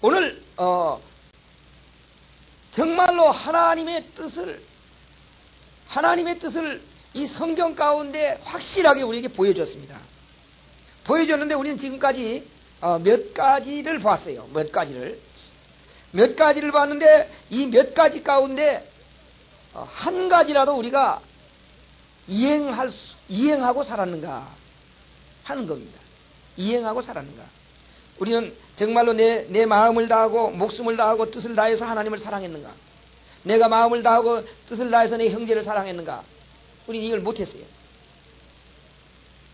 오늘 정말로 하나님의 뜻을 이 성경 가운데 확실하게 우리에게 보여줬습니다. 보여줬는데 우리는 지금까지 몇 가지를 봤어요. 몇 가지를 봤는데 이 몇 가지 가운데 한 가지라도 우리가 이행하고 살았는가 하는 겁니다. 이행하고 살았는가. 우리는 정말로 내 마음을 다하고 목숨을 다하고 뜻을 다해서 하나님을 사랑했는가. 내가 마음을 다하고 뜻을 다해서 내 형제를 사랑했는가. 우리는 이걸 못했어요.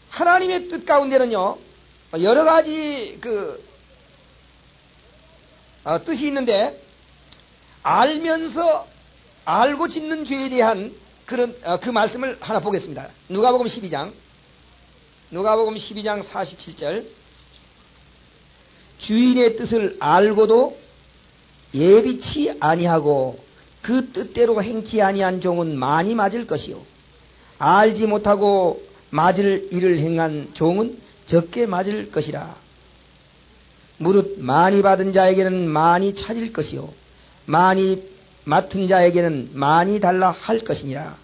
하나님의 뜻 가운데는요 여러 가지 뜻이 있는데, 알고 짓는 죄에 대한 그 말씀을 하나 보겠습니다. 누가복음 12장 47절. 주인의 뜻을 알고도 예비치 아니하고 그 뜻대로 행치 아니한 종은 많이 맞을 것이요, 알지 못하고 맞을 일을 행한 종은 적게 맞을 것이라. 무릇 많이 받은 자에게는 많이 찾을 것이요, 많이 맡은 자에게는 많이 달라 할 것이니라.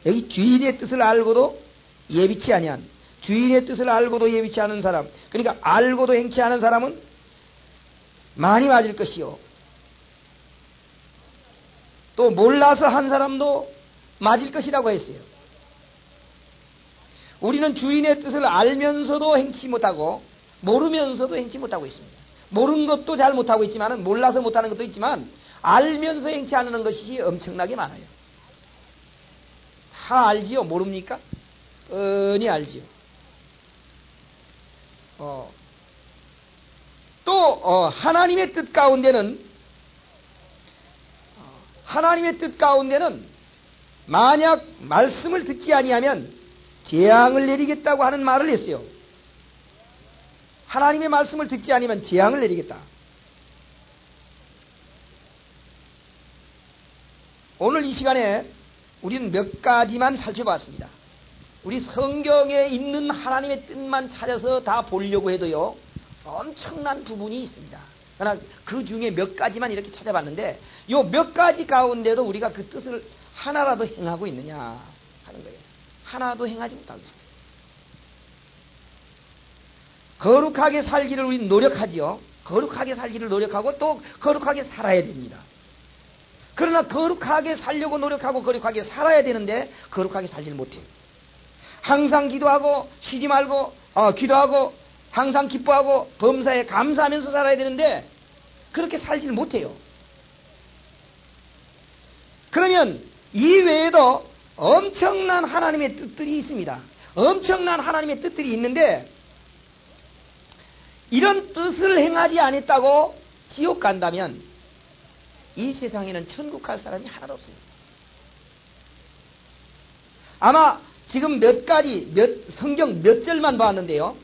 여기 주인의 뜻을 알고도 예비치 아니한, 주인의 뜻을 알고도 예비치 않은 사람, 그러니까 알고도 행치 않은 사람은 많이 맞을 것이요, 또 몰라서 한 사람도 맞을 것이라고 했어요. 우리는 주인의 뜻을 알면서도 행치 못하고 모르면서도 행치 못하고 있습니다. 모르는 것도 잘 못하고 있지만, 몰라서 못하는 것도 있지만, 알면서 행치 않는 것이 엄청나게 많아요. 다 알지요? 모릅니까? 뻔히 알지요. 또 하나님의 뜻 가운데는 만약 말씀을 듣지 아니하면 재앙을 내리겠다고 하는 말을 했어요. 하나님의 말씀을 듣지 아니하면 재앙을 내리겠다. 오늘 이 시간에 우리는 몇 가지만 살펴봤습니다. 우리 성경에 있는 하나님의 뜻만 찾아서 다 보려고 해도요 엄청난 부분이 있습니다. 그러나 그 중에 몇 가지만 이렇게 찾아봤는데, 요 몇 가지 가운데도 우리가 그 뜻을 하나라도 행하고 있느냐 하는 거예요. 하나도 행하지 못하고 있습니다. 거룩하게 살기를 우리는 노력하지요. 거룩하게 살기를 노력하고 또 거룩하게 살아야 됩니다. 그러나 거룩하게 살려고 노력하고 거룩하게 살아야 되는데 거룩하게 살지를 못해요. 항상 기도하고 쉬지 말고 기도하고 항상 기뻐하고 범사에 감사하면서 살아야 되는데 그렇게 살지를 못해요. 그러면 이 외에도 엄청난 하나님의 뜻들이 있습니다. 엄청난 하나님의 뜻들이 있는데, 이런 뜻을 행하지 않았다고 지옥 간다면 이 세상에는 천국 갈 사람이 하나도 없어요. 아마 지금 성경 몇 절만 봤는데요,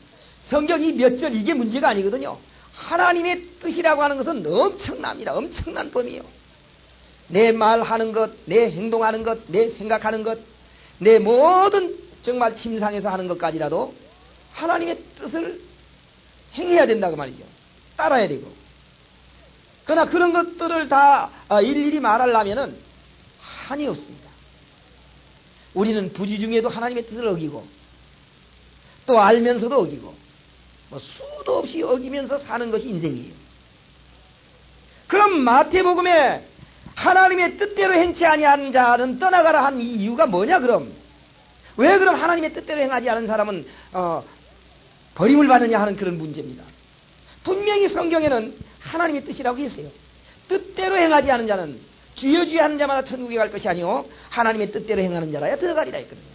성경 이 몇 절, 이게 문제가 아니거든요. 하나님의 뜻이라고 하는 것은 엄청납니다. 엄청난 범위예요. 내 말하는 것, 내 행동하는 것, 내 생각하는 것, 내 모든 정말 침상에서 하는 것까지라도 하나님의 뜻을 행해야 된다고 말이죠. 따라야 되고. 그러나 그런 것들을 다 일일이 말하려면은 한이 없습니다. 우리는 부지중에도 하나님의 뜻을 어기고 또 알면서도 어기고 수도 없이 어기면서 사는 것이 인생이에요. 그럼 마태복음에 하나님의 뜻대로 행치 아니하는 자는 떠나가라 한 이 이유가 뭐냐 그럼? 왜 그럼 하나님의 뜻대로 행하지 않은 사람은 버림을 받느냐 하는 그런 문제입니다. 분명히 성경에는 하나님의 뜻이라고 했어요. 뜻대로 행하지 않은 자는 주여 주여 하는 자마다 천국에 갈 것이 아니요 하나님의 뜻대로 행하는 자라야 들어가리라 했거든요.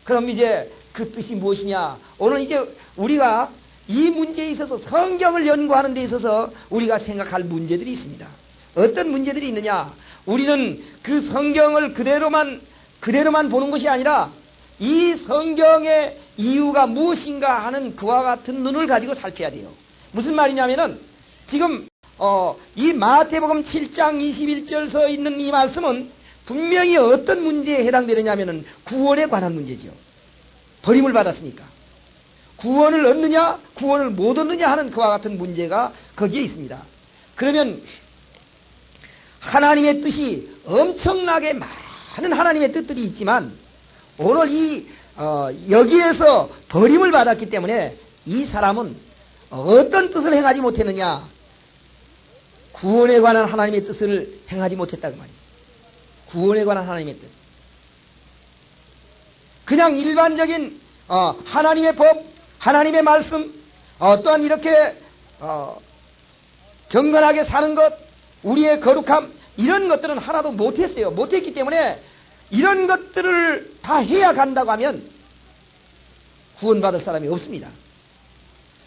그럼 이제 그 뜻이 무엇이냐? 오늘 이제 우리가 이 문제에 있어서 성경을 연구하는 데 있어서 우리가 생각할 문제들이 있습니다. 어떤 문제들이 있느냐? 우리는 그 성경을 그대로만 보는 것이 아니라 이 성경의 이유가 무엇인가 하는 그와 같은 눈을 가지고 살펴야 돼요. 무슨 말이냐면은 지금 이 마태복음 7장 21절 서 있는 이 말씀은 분명히 어떤 문제에 해당되느냐면은 구원에 관한 문제죠. 버림을 받았으니까. 구원을 얻느냐, 구원을 못 얻느냐 하는 그와 같은 문제가 거기에 있습니다. 그러면 하나님의 뜻이 엄청나게 많은 하나님의 뜻들이 있지만 오늘 여기에서 버림을 받았기 때문에 이 사람은 어떤 뜻을 행하지 못했느냐? 구원에 관한 하나님의 뜻을 행하지 못했다 그 말이에요. 구원에 관한 하나님의 뜻. 그냥 일반적인 하나님의 법, 하나님의 말씀, 또한 이렇게 경건하게 사는 것, 우리의 거룩함, 이런 것들은 하나도 못했어요. 못했기 때문에 이런 것들을 다 해야 간다고 하면 구원받을 사람이 없습니다.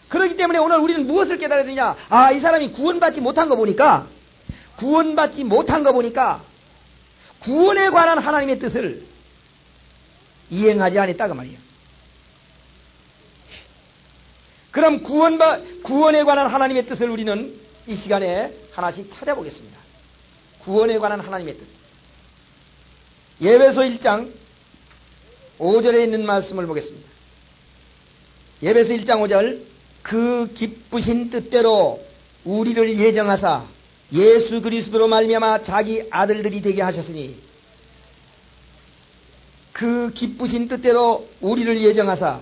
그렇기 때문에 오늘 우리는 무엇을 깨달아야 되냐? 이 사람이 구원받지 못한 거 보니까 구원에 관한 하나님의 뜻을 이행하지 않았다 그 말이에요. 그럼 구원에 관한 하나님의 뜻을 우리는 이 시간에 하나씩 찾아보겠습니다. 구원에 관한 하나님의 뜻. 에베소 1장 5절에 있는 말씀을 보겠습니다. 에베소 1장 5절. 그 기쁘신 뜻대로 우리를 예정하사 예수 그리스도로 말미암아 자기 아들들이 되게 하셨으니, 그 기쁘신 뜻대로 우리를 예정하사,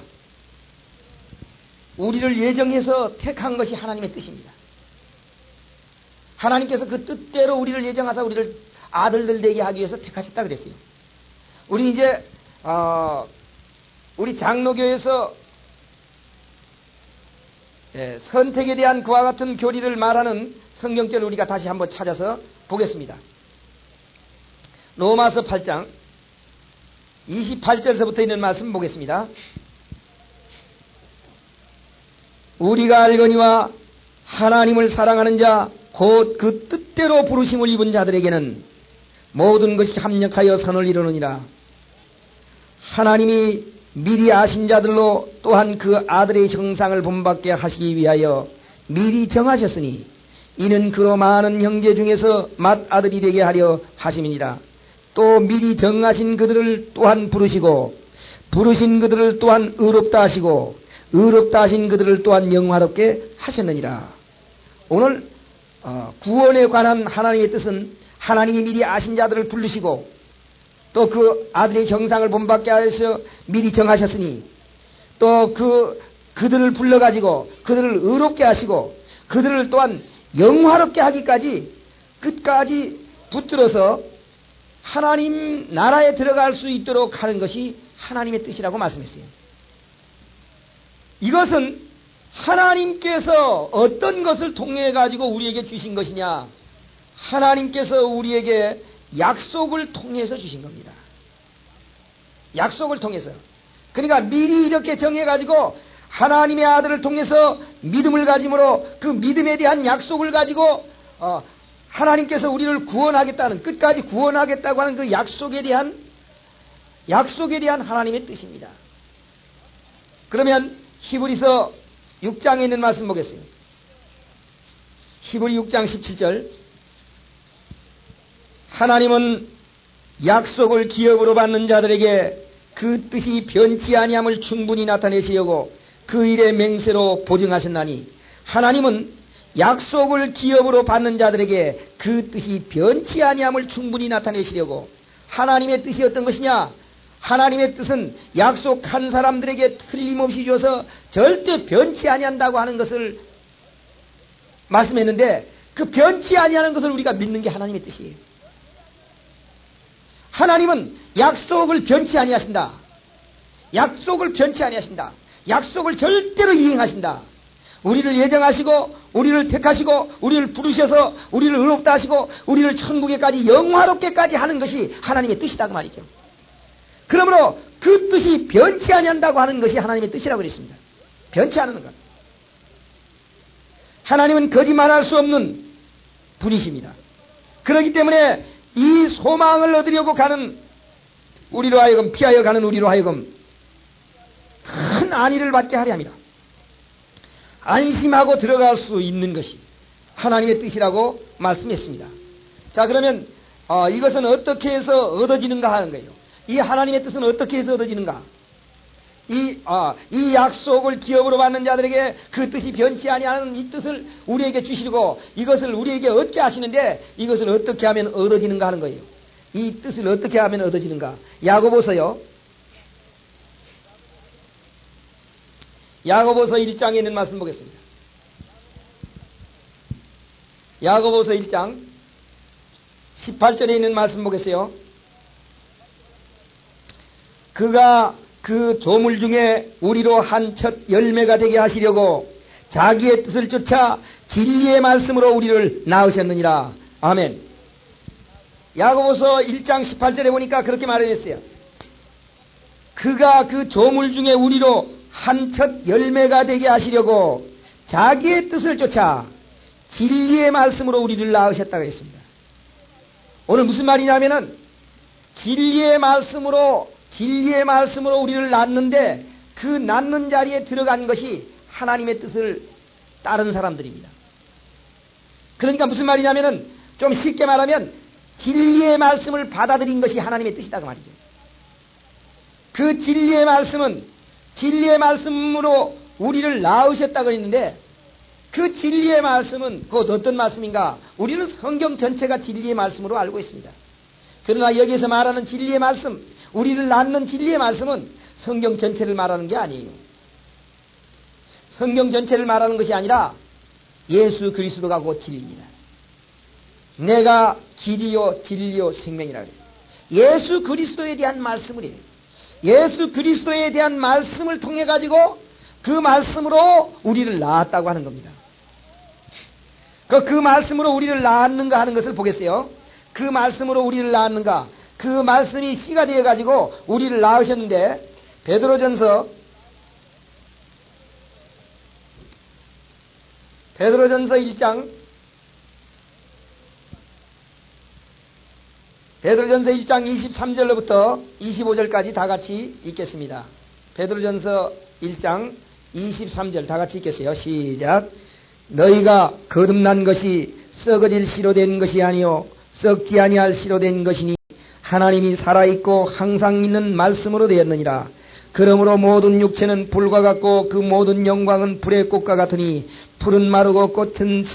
우리를 예정해서 택한 것이 하나님의 뜻입니다. 하나님께서 그 뜻대로 우리를 예정하사 우리를 아들들 되게 하기 위해서 택하셨다 그랬어요. 우리 이제 우리 장로교에서 선택에 대한 그와 같은 교리를 말하는 성경절을 우리가 다시 한번 찾아서 보겠습니다. 로마서 8장 28절에서부터 있는 말씀 보겠습니다. 우리가 알거니와 하나님을 사랑하는 자 곧 그 뜻대로 부르심을 입은 자들에게는 모든 것이 합력하여 선을 이루느니라. 하나님이 미리 아신 자들로 또한 그 아들의 형상을 본받게 하시기 위하여 미리 정하셨으니 이는 그로 많은 형제 중에서 맏아들이 되게 하려 하심이니라. 또 미리 정하신 그들을 또한 부르시고 부르신 그들을 또한 의롭다 하시고 의롭다 하신 그들을 또한 영화롭게 하셨느니라. 오늘 구원에 관한 하나님의 뜻은 하나님이 미리 아신 자들을 부르시고 또 그 아들의 형상을 본받게 하셔서 미리 정하셨으니 또 그들을 불러가지고 그들을 의롭게 하시고 그들을 또한 영화롭게 하기까지 끝까지 붙들어서 하나님 나라에 들어갈 수 있도록 하는 것이 하나님의 뜻이라고 말씀했어요. 이것은 하나님께서 어떤 것을 통해 가지고 우리에게 주신 것이냐? 하나님께서 우리에게 약속을 통해서 주신 겁니다. 약속을 통해서. 그러니까 미리 이렇게 정해 가지고 하나님의 아들을 통해서 믿음을 가짐으로 그 믿음에 대한 약속을 가지고 하나님께서 우리를 구원하겠다는, 끝까지 구원하겠다고 하는 그 약속에 대한 하나님의 뜻입니다. 그러면 히브리서 6장에 있는 말씀 보겠습니다. 히브리 6장 17절. 하나님은 약속을 기업으로 받는 자들에게 그 뜻이 변치 아니함을 충분히 나타내시려고 그 일의 맹세로 보증하셨나니, 하나님은 약속을 기업으로 받는 자들에게 그 뜻이 변치 아니함을 충분히 나타내시려고. 하나님의 뜻이 어떤 것이냐? 하나님의 뜻은 약속한 사람들에게 틀림없이 줘서 절대 변치 아니한다고 하는 것을 말씀했는데, 그 변치 아니하는 것을 우리가 믿는 게 하나님의 뜻이에요. 하나님은 약속을 변치 아니하신다. 약속을 변치 아니하신다. 약속을 절대로 이행하신다. 우리를 예정하시고 우리를 택하시고 우리를 부르셔서 우리를 의롭다 하시고 우리를 천국에까지 영화롭게까지 하는 것이 하나님의 뜻이다 그 말이죠. 그러므로 그 뜻이 변치 아니한다고 하는 것이 하나님의 뜻이라고 그랬습니다. 변치 않는 것. 하나님은 거짓말할 수 없는 분이십니다. 그렇기 때문에 이 소망을 얻으려고 가는 우리로 하여금, 피하여 가는 우리로 하여금 큰 안위를 받게 하려 합니다. 안심하고 들어갈 수 있는 것이 하나님의 뜻이라고 말씀했습니다. 자, 그러면 이것은 어떻게 해서 얻어지는가 하는 거예요. 이 하나님의 뜻은 어떻게 해서 얻어지는가? 이 약속을 기업으로 받는 자들에게 그 뜻이 변치 아니하는 이 뜻을 우리에게 주시고 이것을 우리에게 얻게 하시는데 이것을 어떻게 하면 얻어지는가 하는 거예요. 이 뜻을 어떻게 하면 얻어지는가. 야고보서요. 야고보서 1장에 있는 말씀 보겠습니다. 야고보서 1장 18절에 있는 말씀 보겠어요. 그가 그 조물 중에 우리로 한 첫 열매가 되게 하시려고 자기의 뜻을 쫓아 진리의 말씀으로 우리를 낳으셨느니라. 아멘. 야고보서 1장 18절에 보니까 그렇게 말했어요. 그가 그 조물 중에 우리로 한 첫 열매가 되게 하시려고 자기의 뜻을 쫓아 진리의 말씀으로 우리를 낳으셨다고 했습니다. 오늘 무슨 말이냐면은 진리의 말씀으로 우리를 낳는데 그 낳는 자리에 들어간 것이 하나님의 뜻을 따른 사람들입니다. 그러니까 무슨 말이냐면은 좀 쉽게 말하면 진리의 말씀을 받아들인 것이 하나님의 뜻이다 그 말이죠. 그 진리의 말씀으로 우리를 낳으셨다고 했는데 그 진리의 말씀은 곧 어떤 말씀인가? 우리는 성경 전체가 진리의 말씀으로 알고 있습니다. 그러나 여기에서 말하는 진리의 말씀, 우리를 낳는 진리의 말씀은 성경 전체를 말하는 게 아니에요. 성경 전체를 말하는 것이 아니라 예수 그리스도가 곧 진리입니다. 내가 길이요 진리요 생명이라 그랬어요. 예수 그리스도에 대한 말씀을 해요. 예수 그리스도에 대한 말씀을 통해 가지고 그 말씀으로 우리를 낳았다고 하는 겁니다. 그 말씀으로 우리를 낳았는가 하는 것을 보겠어요. 그 말씀으로 우리를 낳았는가. 그 말씀이 씨가 되어 가지고 우리를 낳으셨는데 베드로전서 1장 베드로전서 1장 23절로부터 25절까지 다 같이 읽겠습니다. 베드로전서 1장 23절 다 같이 읽겠어요. 시작. 너희가 거듭난 것이 썩어질 씨로 된 것이 아니요 썩지 아니할 씨로 된 것이니 하나님이 살아있고 항상 있는 말씀으로 되었느니라. 그러므로 모든 육체는 불과 같고 그 모든 영광은 불의 꽃과 같으니 풀은 마르고 꽃은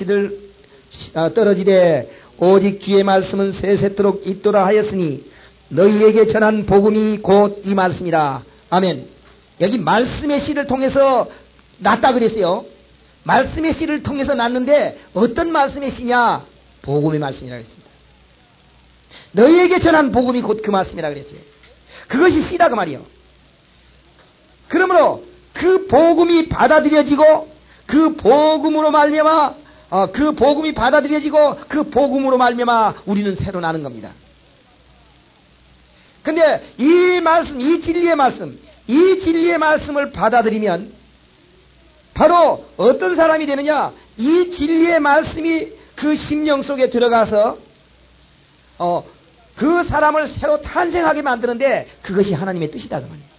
떨어지되 오직 주의 말씀은 세세토록 있도다 하였으니 너희에게 전한 복음이 곧 이 말씀이라. 아멘. 여기 말씀의 씨를 통해서 낳았다 그랬어요. 말씀의 씨를 통해서 낳는데 어떤 말씀의 씨냐? 복음의 말씀이라고 했습니다. 너희에게 전한 복음이 곧 그 말씀이라고 그랬어요. 그것이 씨라 그 말이요. 그러므로 그 복음이 받아들여지고 그 복음으로 말미암아 그 복음이 받아들여지고 그 복음으로 말미암아 우리는 새로 나는 겁니다. 근데 이 말씀, 이 진리의 말씀을 받아들이면 바로 어떤 사람이 되느냐? 이 진리의 말씀이 그 심령 속에 들어가서 그 사람을 새로 탄생하게 만드는데 그것이 하나님의 뜻이다 그 말이에요.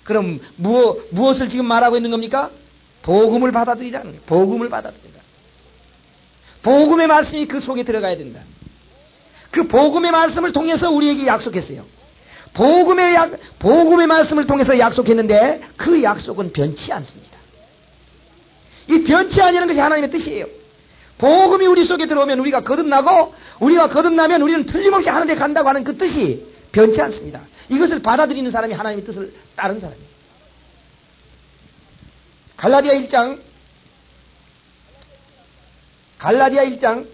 그럼 무엇을 지금 말하고 있는 겁니까? 복음을 받아들이자는 거예요. 복음을 받아들인다. 복음의 말씀이 그 속에 들어가야 된다. 그 복음의 말씀을 통해서 우리에게 약속했어요. 복음의 말씀을 통해서 약속했는데 그 약속은 변치 않습니다. 이 변치 아니하는 것이 하나님의 뜻이에요. 복음이 우리 속에 들어오면 우리가 거듭나고 우리가 거듭나면 우리는 틀림없이 하는 데 간다고 하는 그 뜻이 변치 않습니다. 이것을 받아들이는 사람이 하나님의 뜻을 따른 사람이에요. 갈라디아 1장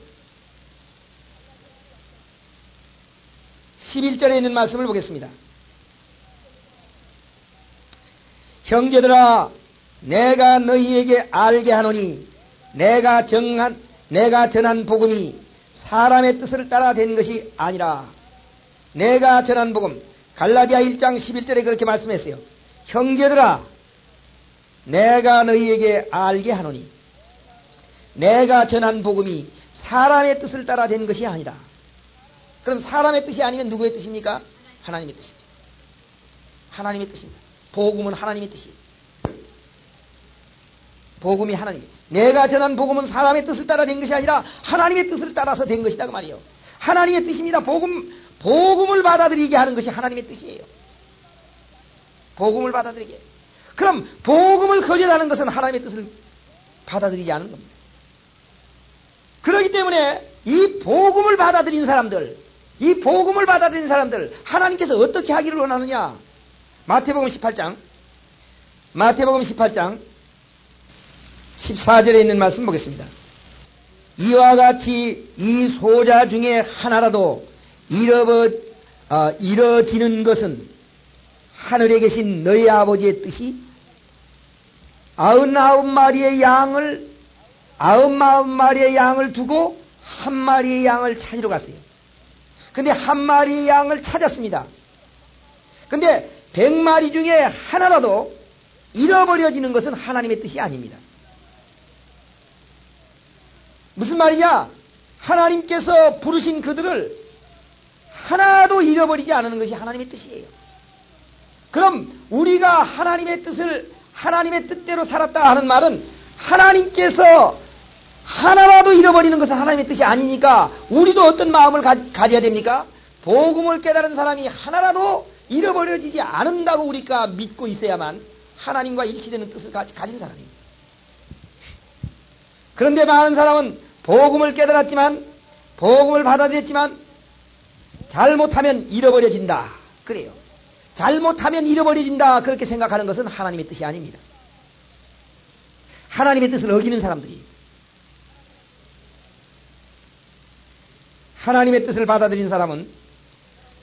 11절에 있는 말씀을 보겠습니다. 형제들아 내가 너희에게 알게 하노니 내가 전한 복음이 사람의 뜻을 따라 된 것이 아니라 내가 전한 복음 갈라디아 1장 11절에 그렇게 말씀했어요. 형제들아 내가 너희에게 알게 하노니 내가 전한 복음이 사람의 뜻을 따라 된 것이 아니라. 그럼 사람의 뜻이 아니면 누구의 뜻입니까? 하나님의 뜻이죠. 하나님의 뜻입니다. 복음은 하나님의 뜻이에요. 복음이 하나님. 내가 전한 복음은 사람의 뜻을 따라 된 것이 아니라 하나님의 뜻을 따라서 된 것이다 그 말이에요. 하나님의 뜻입니다. 복음을 받아들이게 하는 것이 하나님의 뜻이에요. 복음을 받아들이게. 그럼 복음을 거절하는 것은 하나님의 뜻을 받아들이지 않은 겁니다. 그렇기 때문에 이 복음을 받아들인 사람들, 하나님께서 어떻게 하기를 원하느냐? 마태복음 18장 14절에 있는 말씀 보겠습니다. 이와 같이 이 소자 중에 하나라도 이뤄지는 것은 하늘에 계신 너희 아버지의 뜻이 99마리의 양을 두고 한 마리의 양을 찾으러 갔어요. 근데 한 마리의 양을 찾았습니다. 근데 100마리 중에 하나라도 잃어버려지는 것은 하나님의 뜻이 아닙니다. 무슨 말이냐? 하나님께서 부르신 그들을 하나도 잃어버리지 않는 것이 하나님의 뜻이에요. 그럼 우리가 하나님의 뜻대로 살았다 하는 말은 하나님께서 하나라도 잃어버리는 것은 하나님의 뜻이 아니니까 우리도 어떤 마음을 가져야 됩니까? 복음을 깨달은 사람이 하나라도 잃어버려지지 않는다고 우리가 믿고 있어야만 하나님과 일치되는 뜻을 가진 사람입니다. 그런데 많은 사람은 복음을 깨달았지만, 복음을 받아들였지만 잘못하면 잃어버려진다. 그래요. 잘못하면 잃어버려진다. 그렇게 생각하는 것은 하나님의 뜻이 아닙니다. 하나님의 뜻을 어기는 사람들이, 하나님의 뜻을 받아들인 사람은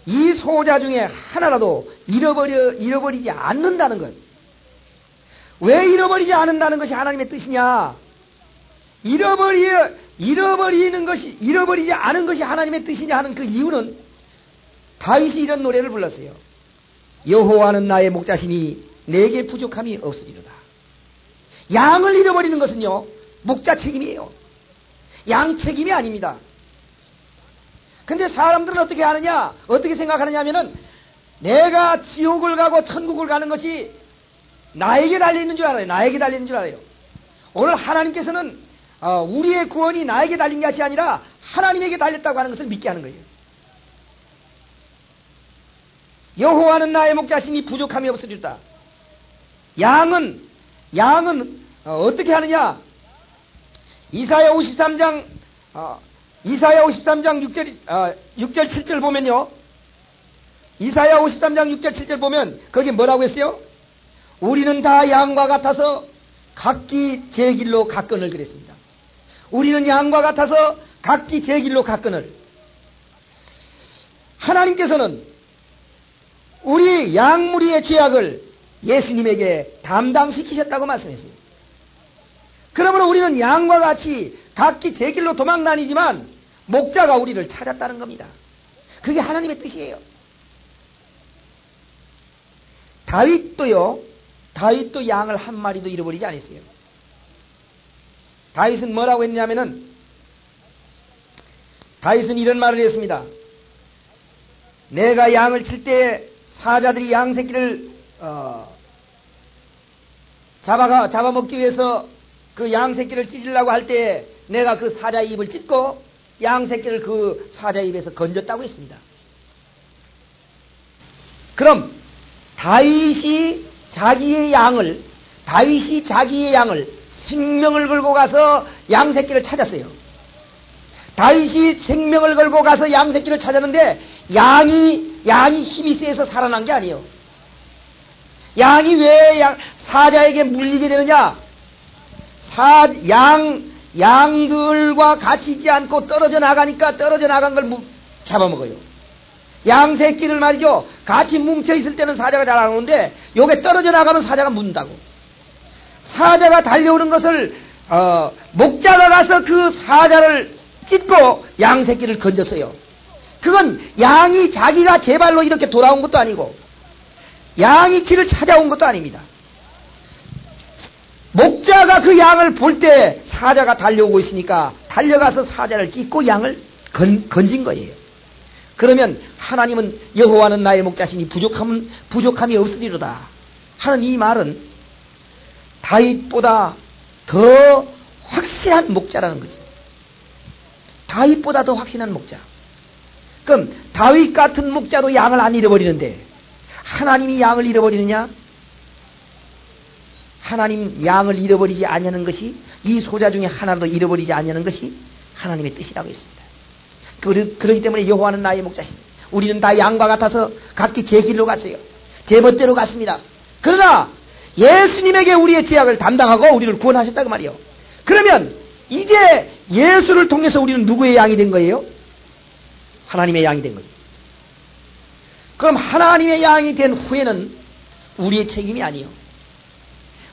이 소자 중에 하나라도 잃어버리지 않는다는 것. 왜 잃어버리지 않는다는 것이 하나님의 뜻이냐? 잃어버리지 않은 것이 하나님의 뜻이냐 하는 그 이유는 다윗이 이런 노래를 불렀어요. 여호와는 나의 목자시니 내게 부족함이 없으리로다. 양을 잃어버리는 것은요, 목자 책임이에요. 양 책임이 아닙니다. 근데 사람들은 어떻게 하느냐, 어떻게 생각하느냐 하면은 내가 지옥을 가고 천국을 가는 것이 나에게 달려있는 줄 알아요. 나에게 달리는 줄 알아요. 오늘 하나님께서는 우리의 구원이 나에게 달린 것이 아니라 하나님에게 달렸다고 하는 것을 믿게 하는 거예요. 여호와는 나의 목자시니 부족함이 없으리로다. 양은 어떻게 하느냐? 이사야 53장 6절 7절 보면요. 이사야 53장 6절 7절 보면 거기 뭐라고 했어요? 우리는 다 양과 같아서 각기 제 길로 갔거늘 그랬습니다. 우리는 양과 같아서 각기 제 길로 갔거늘. 하나님께서는 우리 양무리의 죄악을 예수님에게 담당시키셨다고 말씀했어요. 그러므로 우리는 양과 같이 각기 제 길로 도망 다니지만 목자가 우리를 찾았다는 겁니다. 그게 하나님의 뜻이에요. 다윗도 양을 한 마리도 잃어버리지 않았어요. 다윗은 뭐라고 했냐면은, 다윗은 이런 말을 했습니다. 내가 양을 칠 때 사자들이 양 새끼를 잡아먹기 위해서 그 양 새끼를 찢으려고 할 때 내가 그 사자의 입을 찢고 양 새끼를 그 사자의 입에서 건졌다고 했습니다. 그럼 다윗이 자기의 양을 생명을 걸고 가서 양 새끼를 찾았어요. 다윗이 생명을 걸고 가서 양 새끼를 찾았는데 양이 힘이 세서 살아난 게 아니에요. 양이 왜 사자에게 물리게 되느냐? 양들과 같이 있지 않고 떨어져 나가니까 떨어져 나간 걸 잡아먹어요. 양 새끼를 말이죠, 같이 뭉쳐 있을 때는 사자가 잘 안 오는데 요게 떨어져 나가면 사자가 문다고. 사자가 달려오는 것을 목자가 가서 그 사자를 찢고 양 새끼를 건졌어요. 그건 양이 자기가 제 발로 이렇게 돌아온 것도 아니고 양이 길을 찾아온 것도 아닙니다. 목자가 그 양을 볼 때 사자가 달려오고 있으니까 달려가서 사자를 찢고 양을 건진 거예요. 그러면 하나님은 여호와는 나의 목자시니 부족함이 없으리로다 하는 이 말은 다윗보다 더 확실한 목자라는 거죠. 다윗보다 더 확실한 목자. 그럼 다윗 같은 목자도 양을 안 잃어버리는데 하나님이 양을 잃어버리느냐? 하나님 양을 잃어버리지 아니하는 것이, 이 소자 중에 하나도 잃어버리지 아니하는 것이 하나님의 뜻이라고 했습니다. 그렇기 때문에 여호와는 나의 목자시니 우리는 다 양과 같아서 각기 제 길로 갔어요. 제 멋대로 갔습니다. 그러나 예수님에게 우리의 죄악을 담당하고 우리를 구원하셨다고 말이요. 그러면 이제 예수를 통해서 우리는 누구의 양이 된 거예요? 하나님의 양이 된 거죠. 그럼 하나님의 양이 된 후에는 우리의 책임이 아니에요.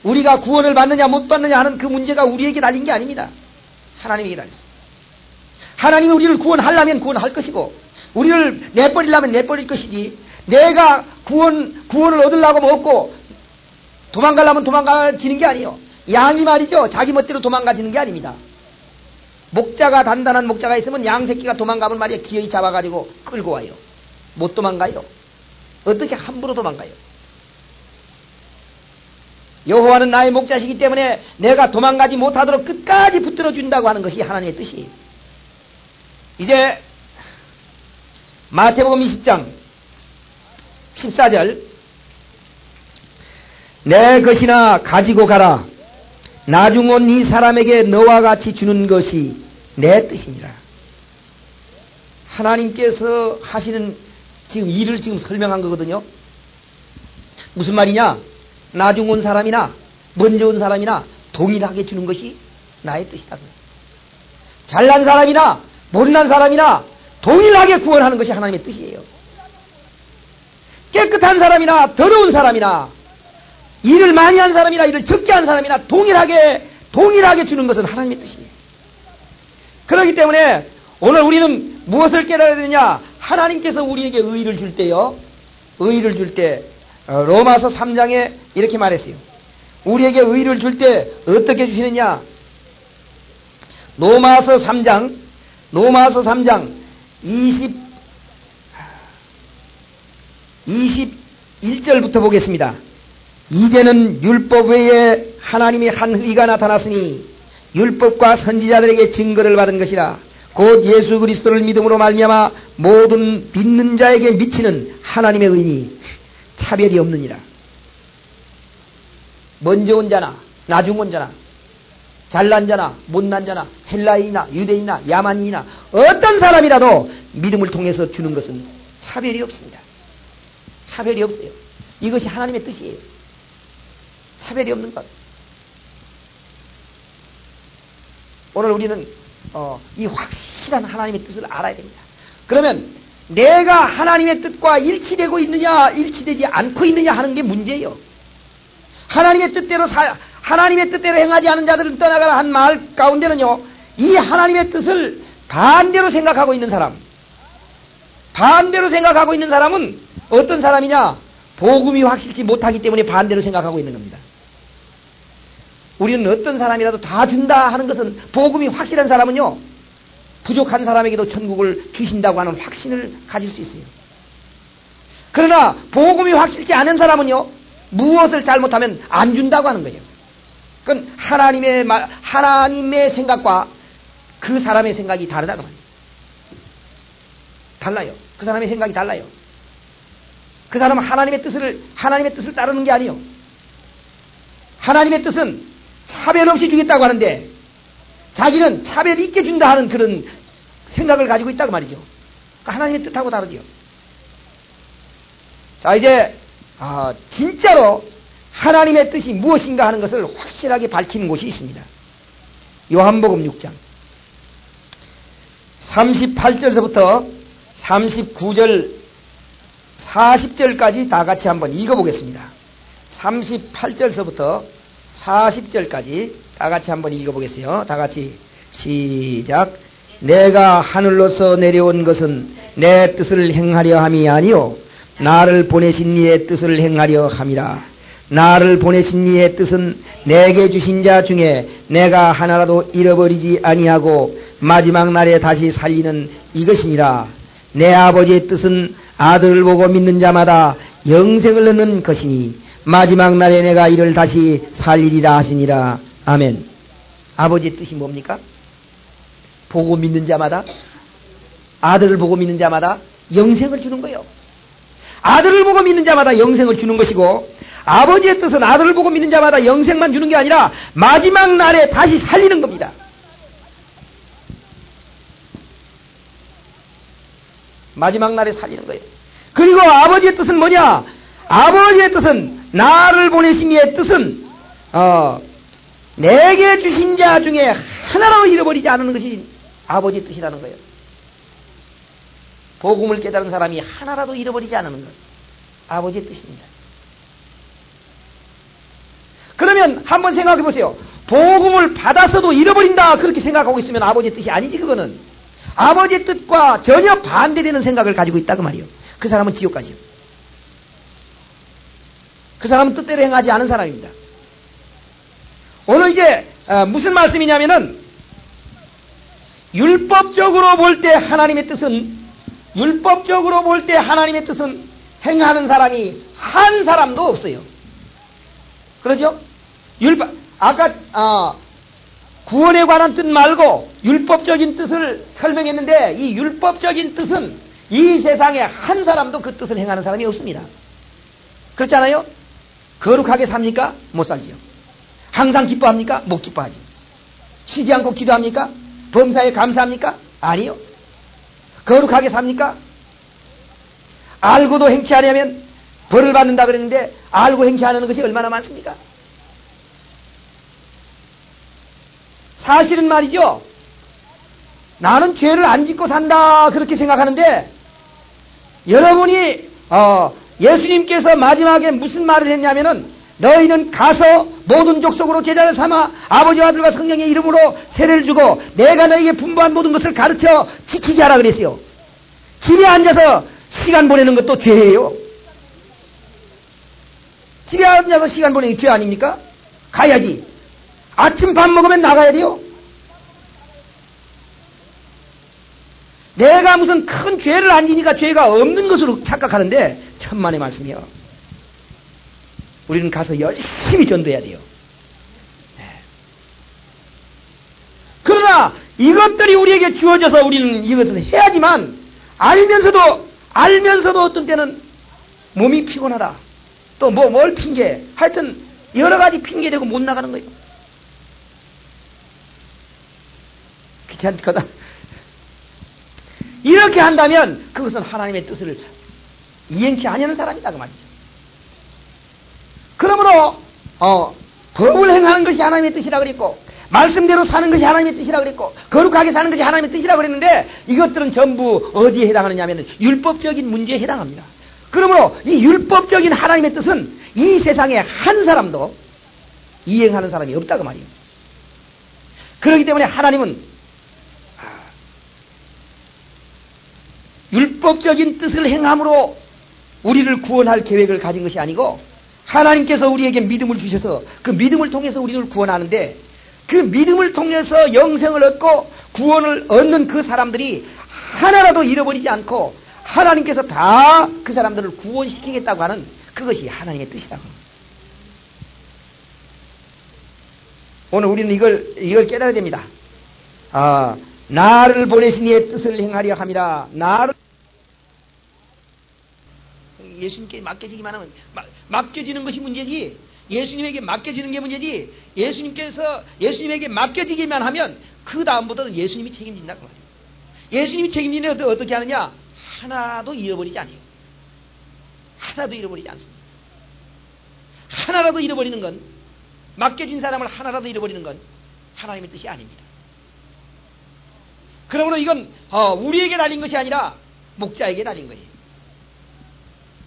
우리가 구원을 받느냐 못 받느냐 하는 그 문제가 우리에게 달린 게 아닙니다. 하나님에게 달렸어요. 하나님이 우리를 구원하려면 구원할 것이고, 우리를 내버리려면 내버릴 것이지, 내가 구원을 얻으려고 먹고 도망가려면 도망가지는 게 아니에요. 양이 말이죠, 자기 멋대로 도망가지는 게 아닙니다. 목자가, 단단한 목자가 있으면 양 새끼가 도망가면 말이야 기어이 잡아가지고 끌고 와요. 못 도망가요. 어떻게 함부로 도망가요? 여호와는 나의 목자시기 때문에 내가 도망가지 못하도록 끝까지 붙들어 준다고 하는 것이 하나님의 뜻이에요. 이제 마태복음 20장 14절, 내 것이나 가지고 가라. 나중 온 이 사람에게 너와 같이 주는 것이 내 뜻이니라. 하나님께서 하시는 지금 일을 지금 설명한 거거든요. 무슨 말이냐? 나중 온 사람이나 먼저 온 사람이나 동일하게 주는 것이 나의 뜻이다. 잘난 사람이나 못난 사람이나 동일하게 구원하는 것이 하나님의 뜻이에요. 깨끗한 사람이나 더러운 사람이나 일을 많이 한 사람이나 일을 적게 한 사람이나 동일하게 주는 것은 하나님의 뜻이에요. 그렇기 때문에 오늘 우리는 무엇을 깨달아야 되느냐? 하나님께서 우리에게 의의를 줄 때요, 의의를 줄 때 로마서 3장에 이렇게 말했어요. 우리에게 의의를 줄 때 어떻게 주시느냐? 로마서 3장 21절부터 보겠습니다. 이제는 율법 외에 하나님의 한 의가 나타났으니 율법과 선지자들에게 증거를 받은 것이라. 곧 예수 그리스도를 믿음으로 말미암아 모든 믿는 자에게 미치는 하나님의 의니 차별이 없느니라. 먼저 온 자나 나중 온 자나 잘난 자나 못난 자나 헬라인이나 유대인이나 야만인이나 어떤 사람이라도 믿음을 통해서 주는 것은 차별이 없습니다. 차별이 없어요. 이것이 하나님의 뜻이에요. 차별이 없는 것. 오늘 우리는 이 확실한 하나님의 뜻을 알아야 됩니다. 그러면 내가 하나님의 뜻과 일치되고 있느냐 일치되지 않고 있느냐 하는 게 문제예요. 하나님의 뜻대로 행하지 않은 자들은 떠나가라 한 말 가운데는요, 이 하나님의 뜻을 반대로 생각하고 있는 사람은 어떤 사람이냐? 복음이 확실치 못하기 때문에 반대로 생각하고 있는 겁니다. 우리는 어떤 사람이라도 다 준다 하는 것은, 복음이 확실한 사람은요, 부족한 사람에게도 천국을 주신다고 하는 확신을 가질 수 있어요. 그러나 복음이 확실치 않은 사람은요, 무엇을 잘못하면 안 준다고 하는 거예요. 그건 하나님의 생각과 그 사람의 생각이 다르다고 말이에요. 달라요. 그 사람의 생각이 달라요. 그 사람은 하나님의 뜻을 따르는 게 아니에요. 하나님의 뜻은 차별 없이 주겠다고 하는데 자기는 차별 있게 준다 하는 그런 생각을 가지고 있다고 말이죠. 하나님의 뜻하고 다르죠. 자, 이제 진짜로 하나님의 뜻이 무엇인가 하는 것을 확실하게 밝히는 곳이 있습니다. 요한복음 6장 38절서부터 39절 40절까지 다 같이 한번 읽어보겠습니다. 38절서부터 40절까지 다 같이 한번 읽어보겠어요. 다 같이 시작. 내가 하늘로서 내려온 것은 내 뜻을 행하려 함이 아니요 나를 보내신 이의 뜻을 행하려 함이라. 나를 보내신 이의 뜻은 내게 주신 자 중에 내가 하나라도 잃어버리지 아니하고 마지막 날에 다시 살리는 이것이니라. 내 아버지의 뜻은 아들을 보고 믿는 자마다 영생을 얻는 것이니 마지막 날에 내가 이를 다시 살리리라 하시니라. 아멘. 아버지의 뜻이 뭡니까? 보고 믿는 자마다, 아들을 보고 믿는 자마다 영생을 주는 거예요. 아들을 보고 믿는 자마다 영생을 주는 것이고, 아버지의 뜻은 아들을 보고 믿는 자마다 영생만 주는 게 아니라 마지막 날에 다시 살리는 겁니다. 마지막 날에 살리는 거예요. 그리고 아버지의 뜻은 뭐냐? 아버지의 뜻은, 나를 보내신 이의 뜻은 내게 주신 자 중에 하나라도 잃어버리지 않는 것이 아버지의 뜻이라는 거예요. 복음을 깨달은 사람이 하나라도 잃어버리지 않는 것, 아버지의 뜻입니다. 그러면 한번 생각해 보세요. 복음을 받았어도 잃어버린다 그렇게 생각하고 있으면 아버지의 뜻이 아니지. 그거는 아버지의 뜻과 전혀 반대되는 생각을 가지고 있다 그 말이에요. 그 사람은 지옥 가지요. 그 사람은 뜻대로 행하지 않은 사람입니다. 오늘 이제 무슨 말씀이냐면은, 율법적으로 볼 때 하나님의 뜻은 행하는 사람이 한 사람도 없어요. 그렇죠? 아까 구원에 관한 뜻 말고 율법적인 뜻을 설명했는데, 이 율법적인 뜻은 이 세상에 한 사람도 그 뜻을 행하는 사람이 없습니다. 그렇지 않아요? 거룩하게 삽니까? 못 살지요. 항상 기뻐합니까? 못 기뻐하지. 쉬지 않고 기도합니까? 범사에 감사합니까? 아니요. 거룩하게 삽니까? 알고도 행치하려면 벌을 받는다 그랬는데, 알고 행치하는 것이 얼마나 많습니까? 사실은 말이죠, 나는 죄를 안 짓고 산다 그렇게 생각하는데, 여러분이 예수님께서 마지막에 무슨 말을 했냐면은, 너희는 가서 모든 족속으로 제자를 삼아 아버지와 아들과 성령의 이름으로 세례를 주고 내가 너희에게 분부한 모든 것을 가르쳐 지키게 하라 그랬어요. 집에 앉아서 시간 보내는 것도 죄예요. 집에 앉아서 시간 보내는 게 죄 아닙니까? 가야지. 아침 밥 먹으면 나가야 돼요. 내가 무슨 큰 죄를 안 지니까 죄가 없는 것으로 착각하는데, 천만의 말씀이요. 우리는 가서 열심히 전도해야 돼요. 그러나 이것들이 우리에게 주어져서 우리는 이것을 해야지만, 알면서도 어떤 때는 몸이 피곤하다, 또 뭘 핑계, 하여튼 여러 가지 핑계대고 못 나가는 거예요. 귀찮거든. 이렇게 한다면 그것은 하나님의 뜻을 이행치 아니하는 사람이다 그 말이죠. 그러므로 법을 행하는 것이 하나님의 뜻이라 그랬고, 말씀대로 사는 것이 하나님의 뜻이라 그랬고, 거룩하게 사는 것이 하나님의 뜻이라 그랬는데, 이것들은 전부 어디에 해당하느냐 하면 율법적인 문제에 해당합니다. 그러므로 이 율법적인 하나님의 뜻은 이 세상에 한 사람도 이행하는 사람이 없다고 말이에요. 그렇기 때문에 하나님은 율법적인 뜻을 행함으로 우리를 구원할 계획을 가진 것이 아니고, 하나님께서 우리에게 믿음을 주셔서 그 믿음을 통해서 우리를 구원하는데, 그 믿음을 통해서 영생을 얻고 구원을 얻는 그 사람들이 하나라도 잃어버리지 않고 하나님께서 다 그 사람들을 구원시키겠다고 하는 그것이 하나님의 뜻이라고. 오늘 우리는 이걸 깨달아야 됩니다. 나를 보내신 이의 뜻을 행하려 함이라. 예수님께 맡겨지기만 하면, 맡겨지는 것이 문제지, 예수님에게 맡겨지는 게 문제지, 예수님에게 맡겨지기만 하면 그 다음부터는 예수님이 책임진다고 말이에요. 예수님이 책임지는 어떻게 하느냐? 하나도 잃어버리지 않아요. 하나도 잃어버리지 않습니다. 하나라도 잃어버리는 건, 맡겨진 사람을 하나라도 잃어버리는 건 하나님의 뜻이 아닙니다. 그러므로 이건 우리에게 달린 것이 아니라 목자에게 달린 거예요.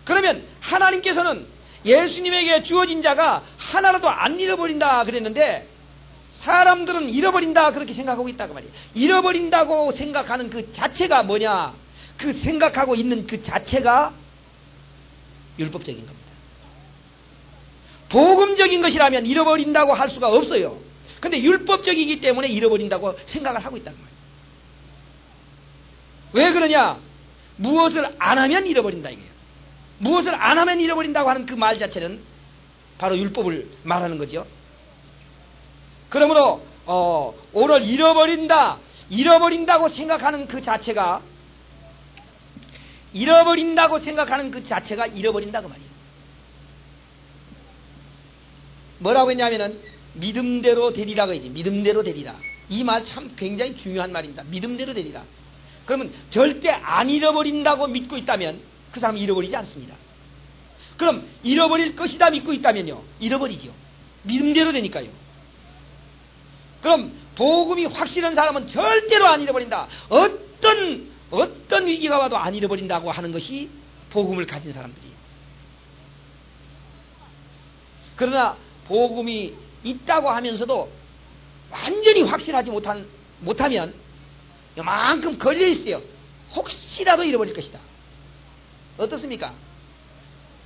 그러면 하나님께서는 예수님에게 주어진 자가 하나라도 안 잃어버린다 그랬는데, 사람들은 잃어버린다 그렇게 생각하고 있다고 말이에요. 잃어버린다고 생각하는 그 자체가 뭐냐? 그 생각하고 있는 그 자체가 율법적인 겁니다. 복음적인 것이라면 잃어버린다고 할 수가 없어요. 근데 율법적이기 때문에 잃어버린다고 생각을 하고 있다고 말이에요. 왜 그러냐? 무엇을 안 하면 잃어버린다 이게요. 무엇을 안 하면 잃어버린다고 하는 그 말 자체는 바로 율법을 말하는 거죠. 그러므로 오늘 잃어버린다고 생각하는 그 자체가 잃어버린다고 생각하는 그 자체가 잃어버린다 그 말이에요. 뭐라고 했냐면은 믿음대로 되리라 그러지. 믿음대로 되리라. 이 말 참 굉장히 중요한 말입니다. 믿음대로 되리라. 그러면 절대 안 잃어버린다고 믿고 있다면 그 사람은 잃어버리지 않습니다. 그럼 잃어버릴 것이다 믿고 있다면요, 잃어버리죠. 믿음대로 되니까요. 그럼 복음이 확실한 사람은 절대로 안 잃어버린다. 어떤 위기가 와도 안 잃어버린다고 하는 것이 복음을 가진 사람들이에요. 그러나 복음이 있다고 하면서도 완전히 확실하지 못하면 요만큼 걸려있어요. 혹시라도 잃어버릴 것이다. 어떻습니까?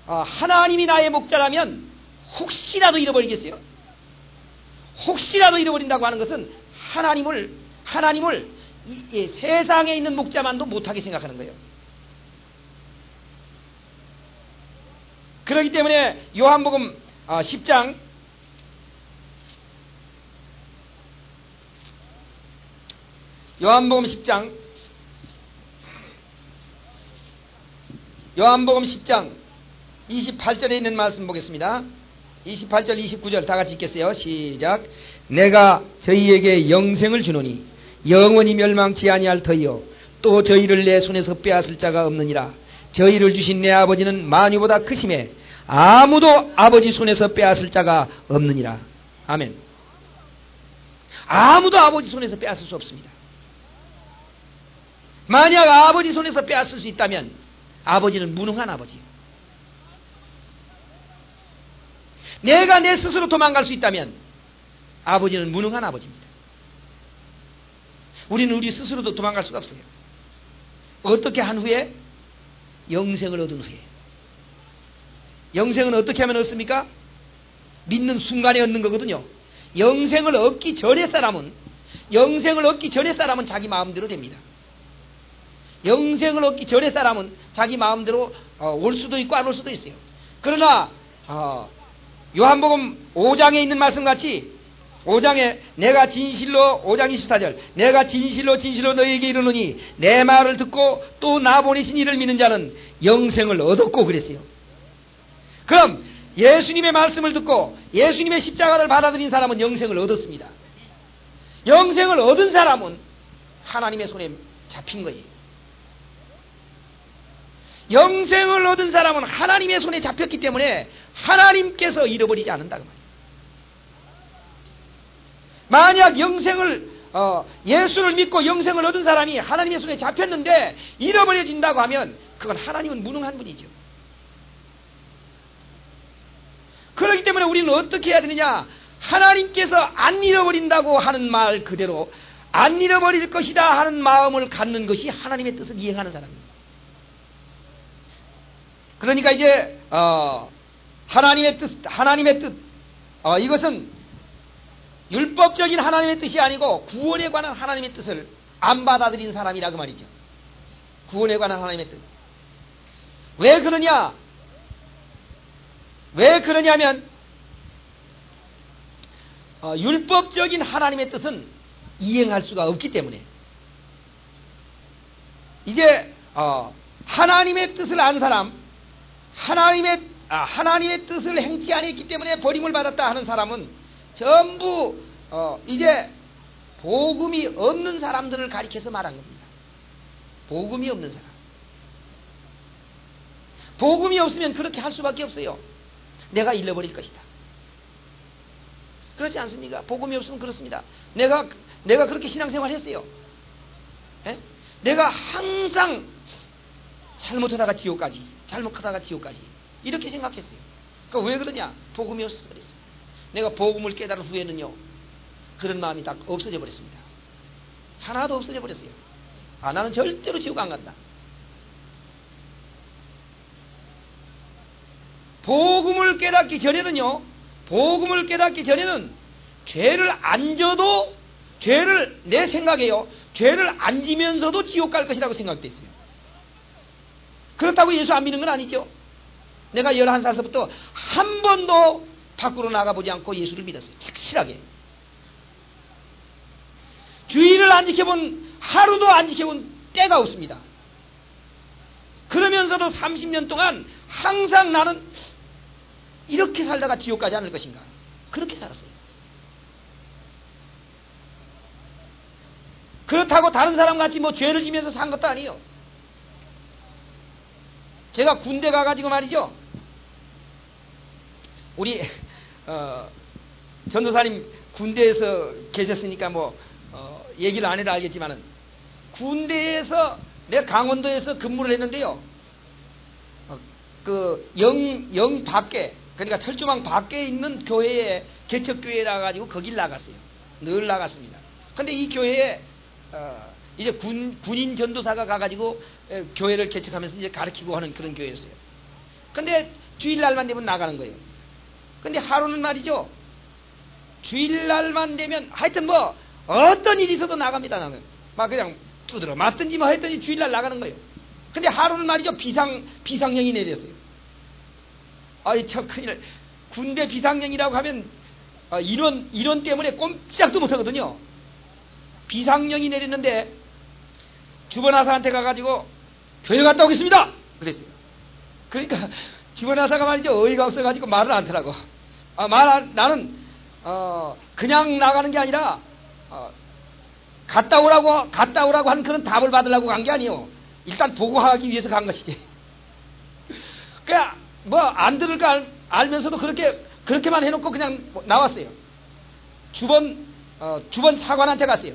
하나님이 나의 목자라면 혹시라도 잃어버리겠어요? 혹시라도 잃어버린다고 하는 것은 하나님을 이 세상에 있는 목자만도 못하게 생각하는 거예요. 그렇기 때문에 요한복음 10장 요한복음 10장 28절에 있는 말씀 보겠습니다. 28절 29절 다 같이 읽겠어요. 시작. 내가 저희에게 영생을 주노니 영원히 멸망치 아니할 터이요 또 저희를 내 손에서 빼앗을 자가 없느니라. 저희를 주신 내 아버지는 만유보다 크심에 아무도 아버지 손에서 빼앗을 자가 없느니라. 아멘. 아무도 아버지 손에서 빼앗을 수 없습니다. 만약 아버지 손에서 빼앗을 수 있다면 아버지는 무능한 아버지요. 내가 내 스스로 도망갈 수 있다면 아버지는 무능한 아버지입니다. 우리는 우리 스스로도 도망갈 수가 없어요. 어떻게 한 후에? 영생을 얻은 후에. 영생은 어떻게 하면 얻습니까? 믿는 순간에 얻는 거거든요. 영생을 얻기 전의 사람은 자기 마음대로 됩니다. 영생을 얻기 전의 사람은 자기 마음대로 올 수도 있고 안 올 수도 있어요. 그러나 요한복음 5장에 있는 말씀같이 5장에 5장 24절 내가 진실로 너희에게 이르노니 내 말을 듣고 또 나 보내신 이를 믿는 자는 영생을 얻었고 그랬어요. 그럼 예수님의 말씀을 듣고 예수님의 십자가를 받아들인 사람은 영생을 얻었습니다. 영생을 얻은 사람은 하나님의 손에 잡힌 거예요. 영생을 얻은 사람은 하나님의 손에 잡혔기 때문에 하나님께서 잃어버리지 않는다 그 말이에요. 만약 예수를 믿고 영생을 얻은 사람이 하나님의 손에 잡혔는데 잃어버려진다고 하면 그건 하나님은 무능한 분이죠. 그렇기 때문에 우리는 어떻게 해야 되느냐? 하나님께서 안 잃어버린다고 하는 말 그대로 안 잃어버릴 것이다 하는 마음을 갖는 것이 하나님의 뜻을 이행하는 사람입니다. 그러니까 이제 하나님의 뜻 이것은 율법적인 하나님의 뜻이 아니고 구원에 관한 하나님의 뜻을 안 받아들인 사람이라 그 말이죠. 구원에 관한 하나님의 뜻. 왜 그러냐면 율법적인 하나님의 뜻은 이행할 수가 없기 때문에 이제 하나님의 뜻을 안 사람, 하나님의 뜻을 행치 아니했기 때문에 버림을 받았다 하는 사람은 전부 이제 복음이 없는 사람들을 가리켜서 말한 겁니다. 복음이 없는 사람. 복음이 없으면 그렇게 할 수밖에 없어요. 내가 잃어버릴 것이다. 그렇지 않습니까? 복음이 없으면 그렇습니다. 내가 그렇게 신앙생활을 했어요. 에? 내가 항상 잘못하다가 지옥까지 이렇게 생각했어요. 그러니까 왜 그러냐? 복음이 없어서 그랬어요. 내가 복음을 깨달은 후에는요 그런 마음이 다 없어져 버렸습니다. 하나도 없어져 버렸어요. 나는 절대로 지옥 안 간다. 복음을 깨닫기 전에는 죄를 안 져도 내 생각에요. 죄를 안 지면서도 지옥 갈 것이라고 생각됐어요. 그렇다고 예수 안 믿는 건 아니죠. 내가 11살서부터 한 번도 밖으로 나가보지 않고 예수를 믿었어요. 착실하게. 주의를 안 지켜본, 하루도 안 지켜본 때가 없습니다. 그러면서도 30년 동안 항상 나는 이렇게 살다가 지옥 가지 않을 것인가. 그렇게 살았어요. 그렇다고 다른 사람 같이 뭐 죄를 지면서 산 것도 아니에요. 제가 군대 가가지고 말이죠. 우리 전도사님 군대에서 계셨으니까 뭐 얘기를 안 해도 알겠지만은 군대에서 내가 강원도에서 근무를 했는데요. 그 영 밖에, 그러니까 철조망 밖에 있는 교회에 개척교회라 가지고 거길 나갔어요. 늘 나갔습니다. 근데 이 교회에 이제 군인 전도사가 가가지고 교회를 개척하면서 이제 가르치고 하는 그런 교회였어요. 근데 주일날만 되면 나가는 거예요. 근데 하루는 말이죠. 주일날만 되면 하여튼 뭐 어떤 일이 있어도 나갑니다. 나는 막 그냥 두드러 맞든지 뭐 했더니 주일날 나가는 거예요. 근데 하루는 말이죠. 비상령이 내렸어요. 아이 참 큰일. 군대 비상령이라고 하면 인원 때문에 꼼짝도 못 하거든요. 비상령이 내렸는데 주번하사한테 가가지고 교회 갔다 오겠습니다 그랬어요. 그러니까 주번하사가 말이죠. 어이가 없어가지고 말을 안 하더라고. 나는 그냥 나가는 게 아니라 갔다 오라고 하는 그런 답을 받으려고 간 게 아니에요. 일단 보고하기 위해서 간 것이지. 그러니까 뭐 안 들을까 알면서도 그렇게만 해놓고 그냥 나왔어요. 주번 사관한테 갔어요.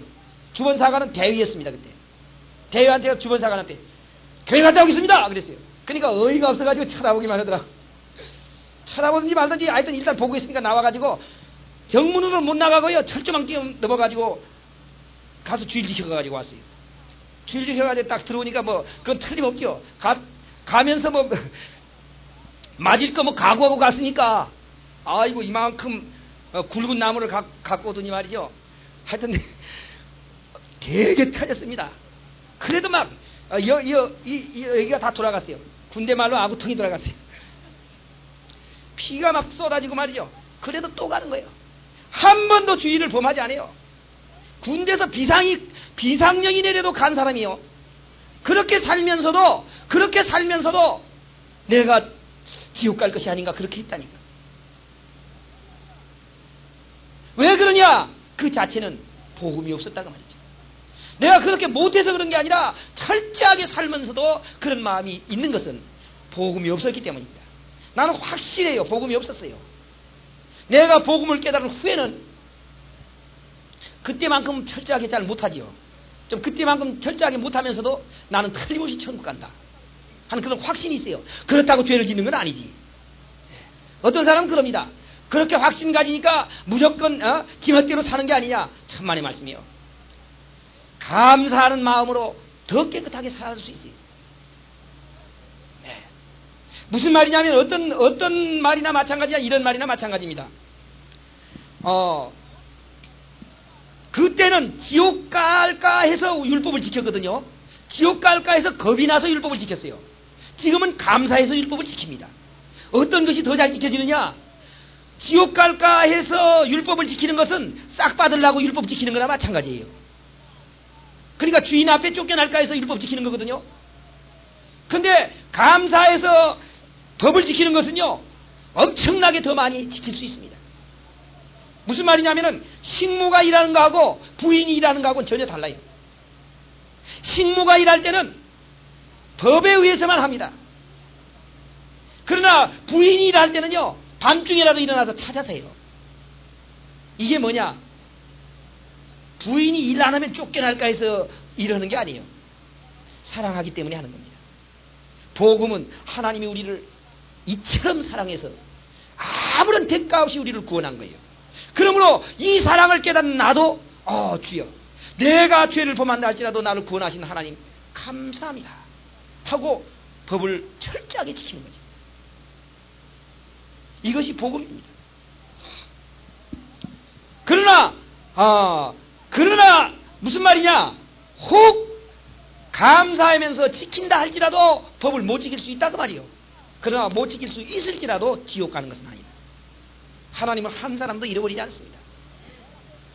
주번 사관은 대위였습니다 그때. 대위한테 주번 사관한테 교회 갔다 오겠습니다 그랬어요. 그러니까 어이가 없어가지고 쳐다보기만 하더라. 쳐다보든지 말든지 하여튼 일단 보고 있으니까 나와가지고 정문으로 못 나가고요. 철조망 뛰어 넘어가지고 가서 주일 지켜가지고 왔어요. 주일 지켜가지고 딱 들어오니까 뭐 그건 틀림없죠. 가면서 뭐 맞을 거 뭐 각오하고 갔으니까 아이고 이만큼 굵은 나무를 갖고 오더니 말이죠. 하여튼 되게 터졌습니다. 그래도 막 여기가 다 돌아갔어요. 군대 말로 아구통이 돌아갔어요. 피가 막 쏟아지고 말이죠. 그래도 또 가는 거예요. 한 번도 주의를 범하지 않아요. 군대에서 비상령이 내려도 간 사람이요. 그렇게 살면서도 내가 지옥 갈 것이 아닌가 그렇게 했다니까. 왜 그러냐? 그 자체는 복음이 없었다고 말이죠. 내가 그렇게 못해서 그런 게 아니라 철저하게 살면서도 그런 마음이 있는 것은 복음이 없었기 때문입니다. 나는 확실해요. 복음이 없었어요. 내가 복음을 깨달은 후에는 그때만큼 철저하게 잘 못하지요. 좀 그때만큼 철저하게 못하면서도 나는 틀림없이 천국 간다 하는 그런 확신이 있어요. 그렇다고 죄를 짓는 건 아니지. 어떤 사람은 그럽니다. 그렇게 확신 가지니까 무조건 기멋대로 사는 게 아니냐. 천만의 말씀이요. 감사하는 마음으로 더 깨끗하게 살아갈 수 있어요. 네. 무슨 말이냐면 어떤 말이나 마찬가지야. 이런 말이나 마찬가지입니다. 그때는 지옥 갈까 해서 율법을 지켰거든요. 지옥 갈까 해서 겁이 나서 율법을 지켰어요. 지금은 감사해서 율법을 지킵니다. 어떤 것이 더 잘 지켜지느냐? 지옥 갈까 해서 율법을 지키는 것은 싹 받으려고 율법 지키는 거나 마찬가지예요. 그러니까 주인 앞에 쫓겨날까 해서 율법 지키는 거거든요. 근데 감사해서 법을 지키는 것은요, 엄청나게 더 많이 지킬 수 있습니다. 무슨 말이냐면은 식모가 일하는 거하고 부인이 일하는 거하고는 전혀 달라요. 식모가 일할 때는 법에 의해서만 합니다. 그러나 부인이 일할 때는요, 밤중에라도 일어나서 찾아서 해요. 이게 뭐냐? 부인이 일 안 하면 쫓겨날까 해서 이러는 게 아니에요. 사랑하기 때문에 하는 겁니다. 복음은 하나님이 우리를 이처럼 사랑해서 아무런 대가 없이 우리를 구원한 거예요. 그러므로 이 사랑을 깨닫는 나도 주여 내가 죄를 범한다 할지라도 나를 구원하신 하나님 감사합니다 하고 법을 철저하게 지키는 거죠. 이것이 복음입니다. 그러나 무슨 말이냐? 혹 감사하면서 지킨다 할지라도 법을 못 지킬 수 있다 그 말이요. 그러나 못 지킬 수 있을지라도 지옥 가는 것은 아니다. 하나님은 한 사람도 잃어버리지 않습니다.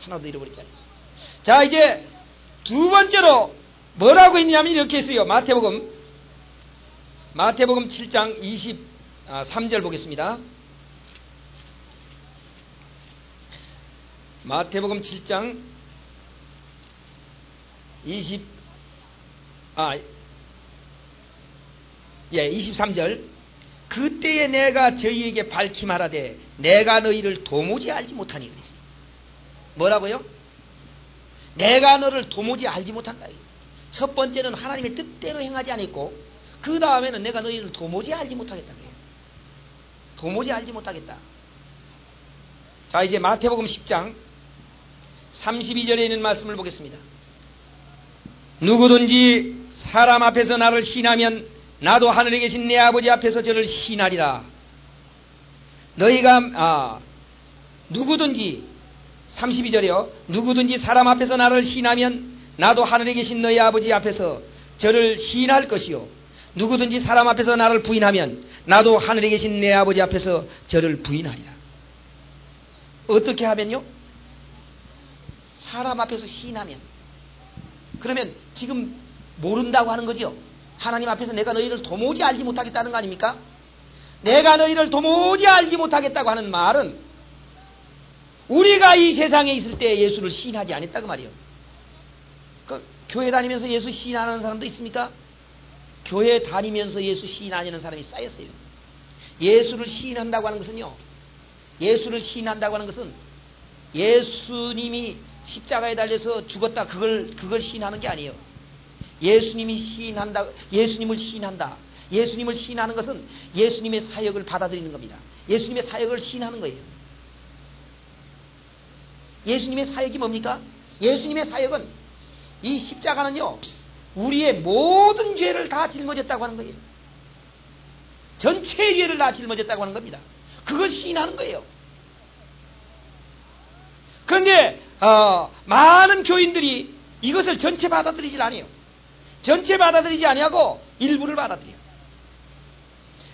하나도 잃어버리지 않아요. 자, 이제 두 번째로 뭐라고 했냐면 이렇게 했어요. 마태복음 마태복음 7장 23절 보겠습니다. 마태복음 7장 23절. 그때에 내가 저희에게 밝히 말하되 내가 너희를 도무지 알지 못하니 그랬어요. 뭐라고요? 내가 너를 도무지 알지 못한다. 첫 번째는 하나님의 뜻대로 행하지 않았고, 그 다음에는 내가 너희를 도무지 알지 못하겠다. 도무지 알지 못하겠다. 자, 이제 마태복음 10장 32절에 있는 말씀을 보겠습니다. 누구든지 사람 앞에서 나를 시인하면 나도 하늘에 계신 내 아버지 앞에서 저를 시인하리라. 너희가 누구든지 32절이요. 누구든지 사람 앞에서 나를 시인하면 나도 하늘에 계신 너희 아버지 앞에서 저를 시인할 것이요. 누구든지 사람 앞에서 나를 부인하면 나도 하늘에 계신 내 아버지 앞에서 저를 부인하리라. 어떻게 하면요? 사람 앞에서 시인하면. 그러면 지금 모른다고 하는 거죠. 하나님 앞에서 내가 너희를 도무지 알지 못하겠다는 거 아닙니까? 내가 너희를 도무지 알지 못하겠다고 하는 말은 우리가 이 세상에 있을 때 예수를 시인하지 않았다고 말이에요. 교회 다니면서 예수 시인하는 사람도 있습니까? 교회 다니면서 예수 시인하는 사람이 쌓였어요. 예수를 시인한다고 하는 것은요, 예수를 시인한다고 하는 것은 예수님이 십자가에 달려서 죽었다, 그걸 시인하는 게 아니에요. 예수님을 시인한다. 예수님을 시인하는 것은 예수님의 사역을 받아들이는 겁니다. 예수님의 사역을 시인하는 거예요. 예수님의 사역이 뭡니까? 예수님의 사역은, 이 십자가는요, 우리의 모든 죄를 다 짊어졌다고 하는 거예요. 전체의 죄를 다 짊어졌다고 하는 겁니다. 그걸 시인하는 거예요. 그런데 많은 교인들이 이것을 전체 받아들이질 않아요. 전체 받아들이지 아니하고 일부를 받아들여요.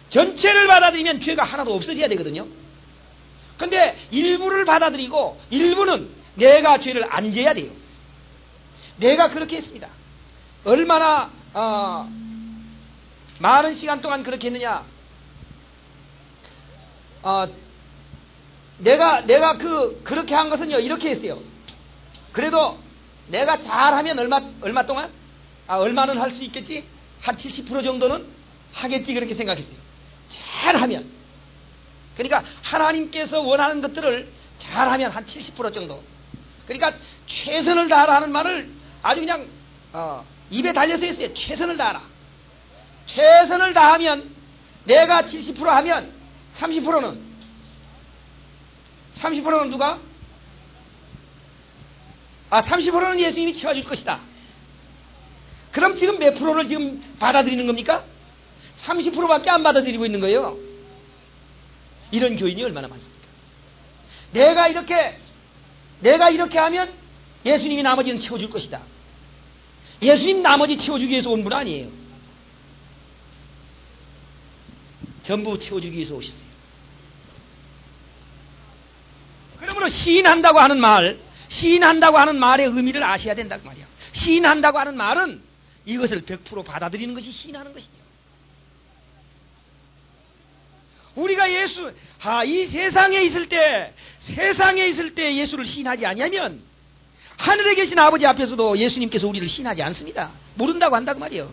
전체를 받아들이면 죄가 하나도 없어져야 되거든요. 그런데 일부를 받아들이고 일부는 내가 죄를 안 져야 돼요. 내가 그렇게 했습니다. 얼마나 많은 시간 동안 그렇게 했느냐. 내가 그렇게 한 것은요, 이렇게 했어요. 그래도 내가 잘하면 얼마 동안? 얼마는 할 수 있겠지? 한 70% 정도는 하겠지, 그렇게 생각했어요. 잘하면. 그러니까 하나님께서 원하는 것들을 잘하면 한 70% 정도. 그러니까 최선을 다하라 하는 말을 아주 그냥 입에 달려서 했어요. 최선을 다하라. 최선을 다하면 내가 70% 하면 30%는 누가? 30%는 예수님이 채워줄 것이다. 그럼 지금 몇 프로를 지금 받아들이는 겁니까? 30%밖에 안 받아들이고 있는 거예요. 이런 교인이 얼마나 많습니까? 내가 이렇게 하면 예수님이 나머지는 채워줄 것이다. 예수님 나머지 채워주기 위해서 온 분 아니에요. 전부 채워주기 위해서 오셨어요. 그러므로 시인한다고 하는 말의 의미를 아셔야 된다고 말이야. 시인한다고 하는 말은 이것을 100% 받아들이는 것이 시인하는 것이죠. 우리가 이 세상에 있을 때 예수를 시인하지 아니하면 하늘에 계신 아버지 앞에서도 예수님께서 우리를 시인하지 않습니다. 모른다고 한다고 말이에요.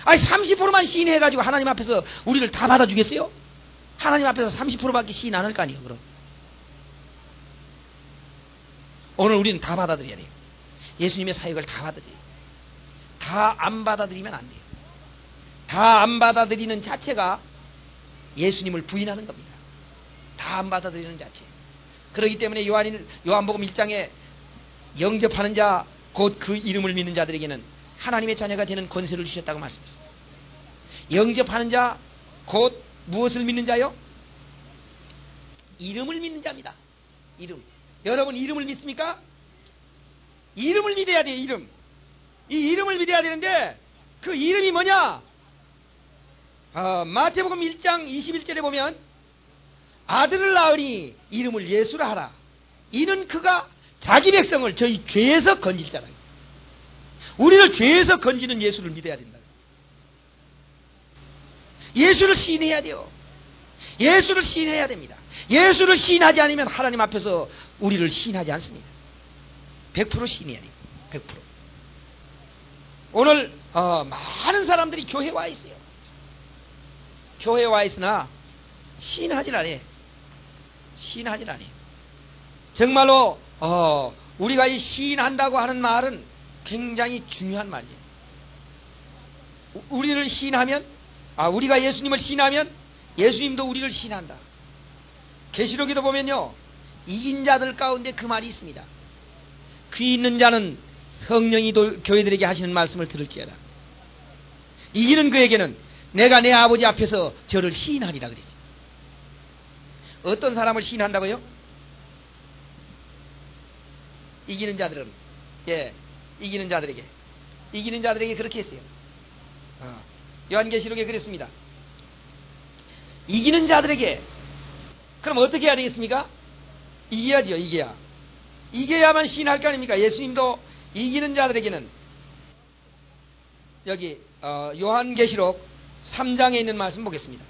30%만 시인해가지고 하나님 앞에서 우리를 다 받아주겠어요? 하나님 앞에서 30%밖에 시인 안 할 거 아니에요, 그럼. 오늘 우리는 다 받아들여야 돼요. 예수님의 사역을 다 받아들여야 돼요. 다 안 받아들이면 안 돼요. 다 안 받아들이는 자체가 예수님을 부인하는 겁니다. 다 안 받아들이는 자체. 그렇기 때문에 요한복음 1장에 영접하는 자, 곧 그 이름을 믿는 자들에게는 하나님의 자녀가 되는 권세를 주셨다고 말씀했습니다. 영접하는 자, 곧 무엇을 믿는 자요? 이름을 믿는 자입니다. 이름. 여러분 이름을 믿습니까? 이름을 믿어야 돼요. 이름. 이 이름을 믿어야 되는데 그 이름이 뭐냐? 마태복음 1장 21절에 보면 아들을 낳으니 이름을 예수라 하라. 이는 그가 자기 백성을 저희 죄에서 건질 자라. 우리를 죄에서 건지는 예수를 믿어야 된다. 예수를 시인해야 돼요. 예수를 시인해야 됩니다. 예수를 시인하지 않으면 하나님 앞에서 우리를 시인하지 않습니다. 100% 시인해야 돼요. 100%. 오늘 많은 사람들이 교회에 와 있어요. 교회에 와 있으나 시인하진 않아요. 시인하진 않아요. 정말로 우리가 이 시인한다고 하는 말은 굉장히 중요한 말이에요. 우리를 시인하면 우리가 예수님을 시인하면 예수님도 우리를 시인한다. 계시록에도 보면요, 이긴 자들 가운데 그 말이 있습니다. 귀 있는 자는 성령이 교회들에게 하시는 말씀을 들을지어다. 이기는 그에게는 내가 내 아버지 앞에서 저를 시인하리라 그랬어요. 어떤 사람을 시인한다고요? 이기는 자들은, 이기는 자들에게 그렇게 했어요. 요한계시록에 그랬습니다. 이기는 자들에게. 그럼 어떻게 해야 되겠습니까? 이겨야죠. 이겨야만 시인할 거 아닙니까? 예수님도 이기는 자들에게는, 여기 요한계시록 3장에 있는 말씀 보겠습니다.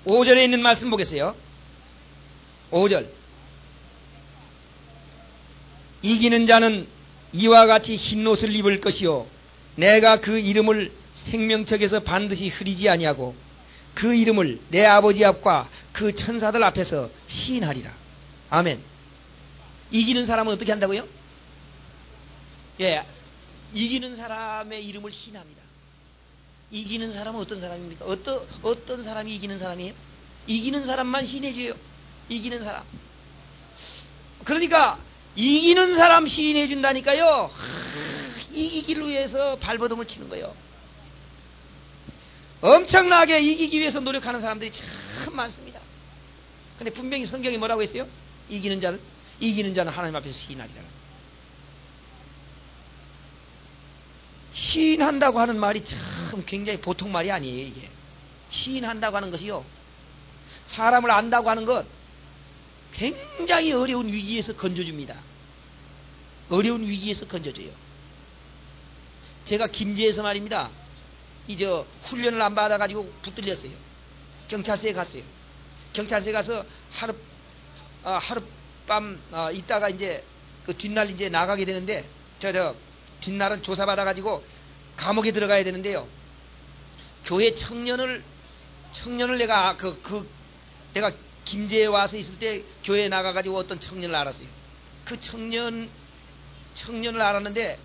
5절에 있는 말씀 보겠어요. 5절. 이기는 자는 이와 같이 흰 옷을 입을 것이요 내가 그 이름을 생명책에서 반드시 흐리지 아니하고 그 이름을 내 아버지 앞과 그 천사들 앞에서 시인하리라. 아멘. 이기는 사람은 어떻게 한다고요? 이기는 사람의 이름을 시인합니다. 이기는 사람은 어떤 사람입니까? 어떤 사람이 이기는 사람이에요? 이기는 사람만 시인해줘요. 이기는 사람. 그러니까 이기는 사람 시인해준다니까요. 이기기를 위해서 발버둥을 치는 거예요. 엄청나게 이기기 위해서 노력하는 사람들이 참 많습니다. 근데 분명히 성경이 뭐라고 했어요? 이기는 자는 하나님 앞에서 시인하리잖아. 시인한다고 하는 말이 참 굉장히 보통 말이 아니에요. 이게 시인한다고 하는 것이요, 사람을 안다고 하는 것 굉장히 어려운 위기에서 건져줍니다. 어려운 위기에서 건져줘요. 제가 김제에서 말입니다, 훈련을 안 받아가지고 붙들렸어요. 경찰서에 갔어요. 경찰서에 가서 하룻밤 있다가 이제 그 뒷날 이제 나가게 되는데, 뒷날은 조사받아가지고 감옥에 들어가야 되는데요. 교회 청년을 내가 내가 김제에 와서 있을 때 교회에 나가가지고 어떤 청년을 알았어요. 그 청년을 알았는데,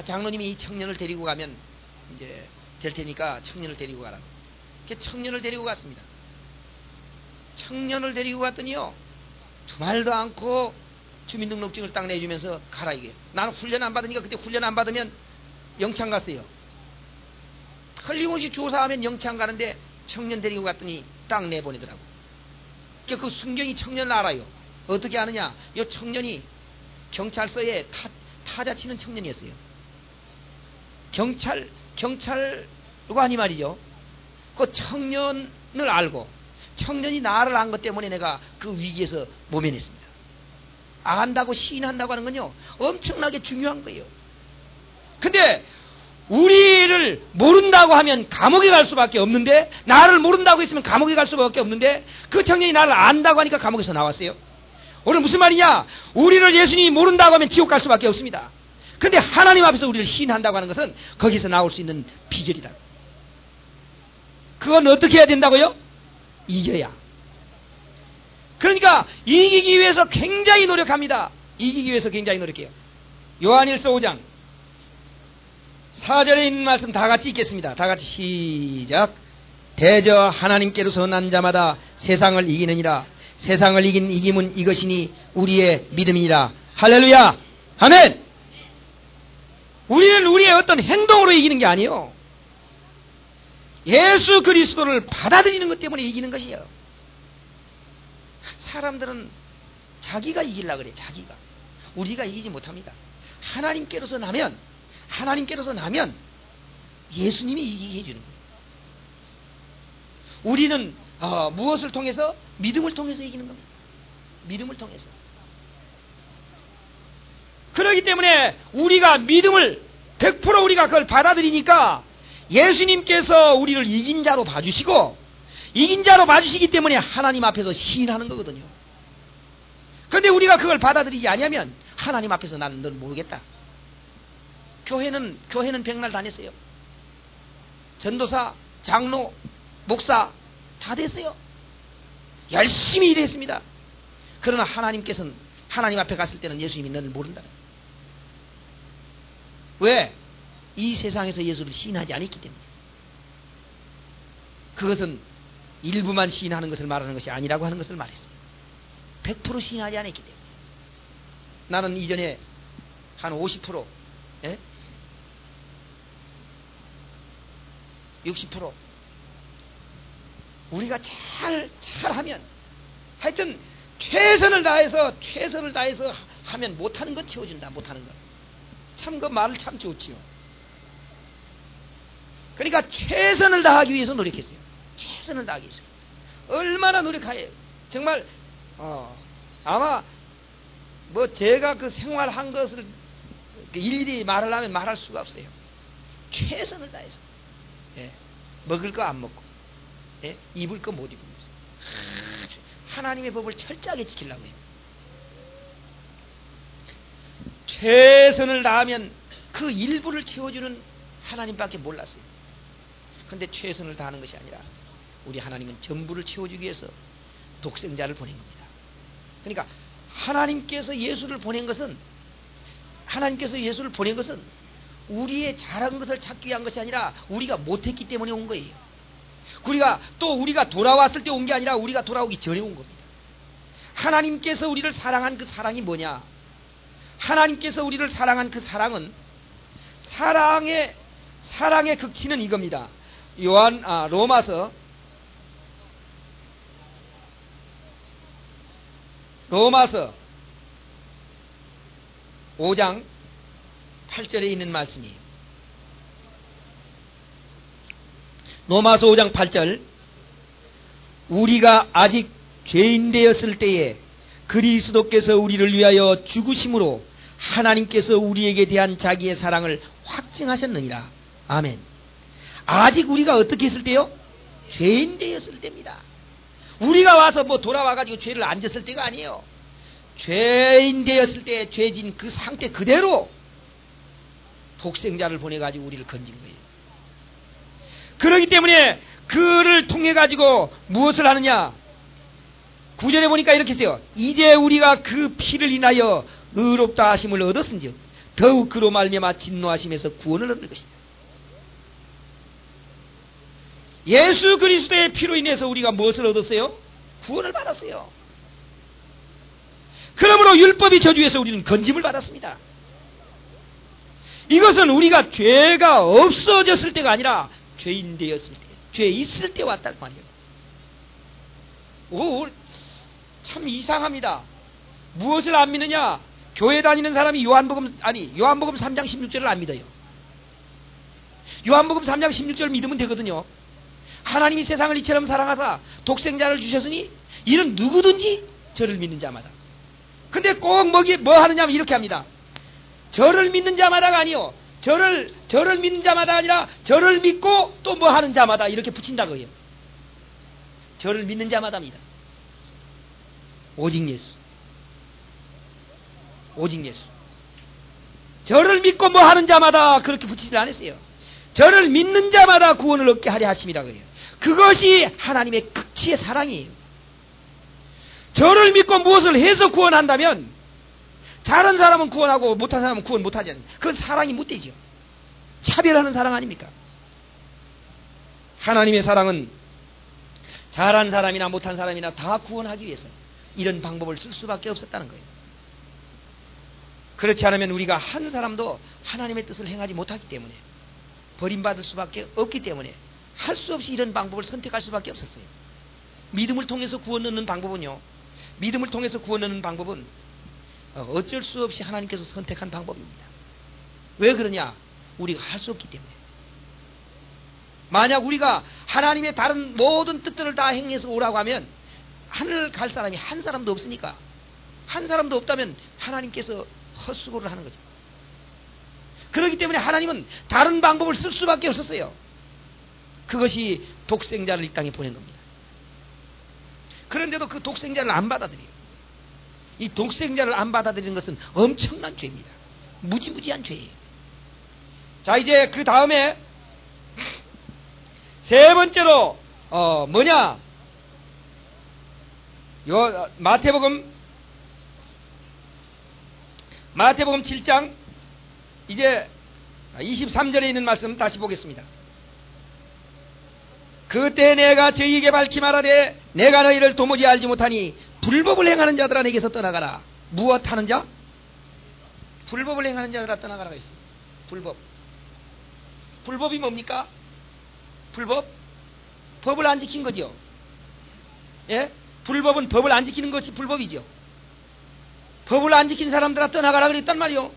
장로님이 이 청년을 데리고 가면 이제 될 테니까 청년을 데리고 가라고. 청년을 데리고 갔습니다. 청년을 데리고 갔더니요, 두말도 않고 주민등록증을 딱 내주면서 가라 이게. 나는 훈련 안 받으니까, 그때 훈련 안 받으면 영창 갔어요. 틀림없이 조사하면 영창 가는데 청년 데리고 갔더니 딱 내보내더라고. 그 순경이 청년을 알아요. 어떻게 아느냐? 이 청년이 경찰서에 타자 치는 청년이었어요. 경찰관이 말이죠. 그 청년을 알고, 청년이 나를 안 것 때문에 내가 그 위기에서 모면했습니다. 안다고 시인한다고 하는 건요, 엄청나게 중요한 거예요. 근데 우리를 모른다고 하면 감옥에 갈 수밖에 없는데, 나를 모른다고 했으면 감옥에 갈 수밖에 없는데, 그 청년이 나를 안다고 하니까 감옥에서 나왔어요. 오늘 무슨 말이냐? 우리를 예수님이 모른다고 하면 지옥 갈 수밖에 없습니다. 근데 하나님 앞에서 우리를 시인한다고 하는 것은 거기서 나올 수 있는 비결이다. 그건 어떻게 해야 된다고요? 이겨야. 그러니까 이기기 위해서 굉장히 노력합니다. 이기기 위해서 굉장히 노력해요. 요한일서 5장 4절에 있는 말씀 다 같이 읽겠습니다. 다 같이 시작. 대저 하나님께로서 난 자마다 세상을 이기느니라. 세상을 이긴 이김은 이것이니 우리의 믿음이니라. 할렐루야. 아멘. 우리는 우리의 어떤 행동으로 이기는 게 아니에요. 예수 그리스도를 받아들이는 것 때문에 이기는 것이에요. 사람들은 자기가 이기려고 그래. 자기가. 우리가 이기지 못합니다. 하나님께로서 나면 예수님이 이기게 해주는 거예요. 우리는 무엇을 통해서? 믿음을 통해서 이기는 겁니다. 믿음을 통해서. 그렇기 때문에 우리가 믿음을 100% 우리가 그걸 받아들이니까 예수님께서 우리를 이긴 자로 봐주시고 이긴 자로 봐주시기 때문에 하나님 앞에서 시인하는 거거든요. 그런데 우리가 그걸 받아들이지 아니하면 하나님 앞에서 나는 널 모르겠다. 교회는 백날 다녔어요. 전도사, 장로, 목사 다 됐어요. 열심히 일했습니다. 그러나 하나님께서는 하나님 앞에 갔을 때는 예수님이 너를 모른다. 왜? 이 세상에서 예수를 시인하지 않았기 때문에. 그것은 일부만 시인하는 것을 말하는 것이 아니라고 하는 것을 말했어요. 100% 시인하지 않았기 때문에. 나는 이전에 한 50%, 예? 60% 우리가 잘하면 하여튼 최선을 다해서 하면 못하는 것 채워준다. 못하는 것. 참 그 말을 참 좋지요. 그러니까 최선을 다하기 위해서 노력했어요. 최선을 다하기 위해서. 얼마나 노력하여 정말 아마 뭐 제가 그 생활한 것을 일일이 말하려면 말할 수가 없어요. 최선을 다해서. 예. 먹을 거 안 먹고, 예? 입을 거 못 입으면서 하나님의 법을 철저하게 지키려고 해요. 최선을 다하면 그 일부를 채워주는 하나님밖에 몰랐어요. 그런데 최선을 다하는 것이 아니라 우리 하나님은 전부를 채워주기 위해서 독생자를 보낸 겁니다. 그러니까 하나님께서 예수를 보낸 것은 우리의 잘한 것을 찾기 위한 것이 아니라 우리가 못했기 때문에 온 거예요. 우리가 돌아왔을 때 온 게 아니라 우리가 돌아오기 전에 온 겁니다. 하나님께서 우리를 사랑한 그 사랑이 뭐냐? 하나님께서 우리를 사랑한 그 사랑은 사랑의 극치는 이겁니다. 로마서 5장 8절에 있는 말씀이에요. 로마서 5장 8절. 우리가 아직 죄인 되었을 때에 그리스도께서 우리를 위하여 죽으심으로 하나님께서 우리에게 대한 자기의 사랑을 확증하셨느니라. 아멘. 아직 우리가 어떻게 했을 때요? 죄인 되었을 때입니다. 우리가 와서 돌아와가지고 죄를 안 졌을 때가 아니에요. 죄인 되었을 때 죄진 그 상태 그대로 독생자를 보내가지고 우리를 건진 거예요. 그렇기 때문에 그를 통해가지고 무엇을 하느냐? 9절에 보니까 이렇게 써요. 이제 우리가 그 피를 인하여 의롭다 하심을 얻었은즉 더욱 그로 말미암아 진노하심에서 구원을 얻을 것이다. 예수 그리스도의 피로 인해서 우리가 무엇을 얻었어요? 구원을 받았어요. 그러므로 율법이 저주해서 우리는 건짐을 받았습니다. 이것은 우리가 죄가 없어졌을 때가 아니라 죄인 되었을 때, 죄 있을 때 왔단 말이에요. 참 이상합니다. 무엇을 안 믿느냐? 교회 다니는 사람이 요한복음 3장 16절을 안 믿어요. 요한복음 3장 16절을 믿으면 되거든요. 하나님이 세상을 이처럼 사랑하사 독생자를 주셨으니 이는 누구든지 저를 믿는 자마다. 근데 꼭 뭐 하느냐면 이렇게 합니다. 저를 믿는 자마다가 아니요. 저를 믿는 자마다 아니라 저를 믿고 또 뭐 하는 자마다 이렇게 붙인다고요. 저를 믿는 자마다입니다. 오직 예수. 오직 예수. 저를 믿고 뭐 하는 자마다 그렇게 붙이지 않았어요. 저를 믿는 자마다 구원을 얻게 하려 하심이라고 해요. 그것이 하나님의 극치의 사랑이에요. 저를 믿고 무엇을 해서 구원한다면 잘한 사람은 구원하고 못한 사람은 구원 못하지 않습니까? 그건 사랑이 못되죠. 차별하는 사랑 아닙니까? 하나님의 사랑은 잘한 사람이나 못한 사람이나 다 구원하기 위해서 이런 방법을 쓸 수밖에 없었다는 거예요. 그렇지 않으면 우리가 한 사람도 하나님의 뜻을 행하지 못하기 때문에 버림받을 수밖에 없기 때문에 할 수 없이 이런 방법을 선택할 수밖에 없었어요. 믿음을 통해서 구원 얻는 방법은요. 믿음을 통해서 구원 얻는 방법은 어쩔 수 없이 하나님께서 선택한 방법입니다. 왜 그러냐? 우리가 할 수 없기 때문에. 만약 우리가 하나님의 다른 모든 뜻들을 다 행해서 오라고 하면 하늘 갈 사람이 한 사람도 없으니까 한 사람도 없다면 하나님께서 헛수고를 하는 거죠. 그렇기 때문에 하나님은 다른 방법을 쓸 수밖에 없었어요. 그것이 독생자를 이 땅에 보낸 겁니다. 그런데도 그 독생자를 안 받아들여요. 이 독생자를 안 받아들이는 것은 엄청난 죄입니다. 무지무지한 죄예요. 자, 이제 그 다음에 세 번째로 뭐냐? 요 마태복음 7장 이제 23절에 있는 말씀 다시 보겠습니다. 그때 내가 저희에게 밝히 말하되 내가 너희를 도무지 알지 못하니 불법을 행하는 자들아 내게서 떠나가라. 무엇 하는 자? 불법을 행하는 자들아 떠나가라가 있습니다. 불법이 뭡니까? 불법? 법을 안 지킨 거죠. 예? 불법은 법을 안 지키는 것이 불법이죠. 법을 안 지킨 사람들아 떠나가라 그랬단 말이요.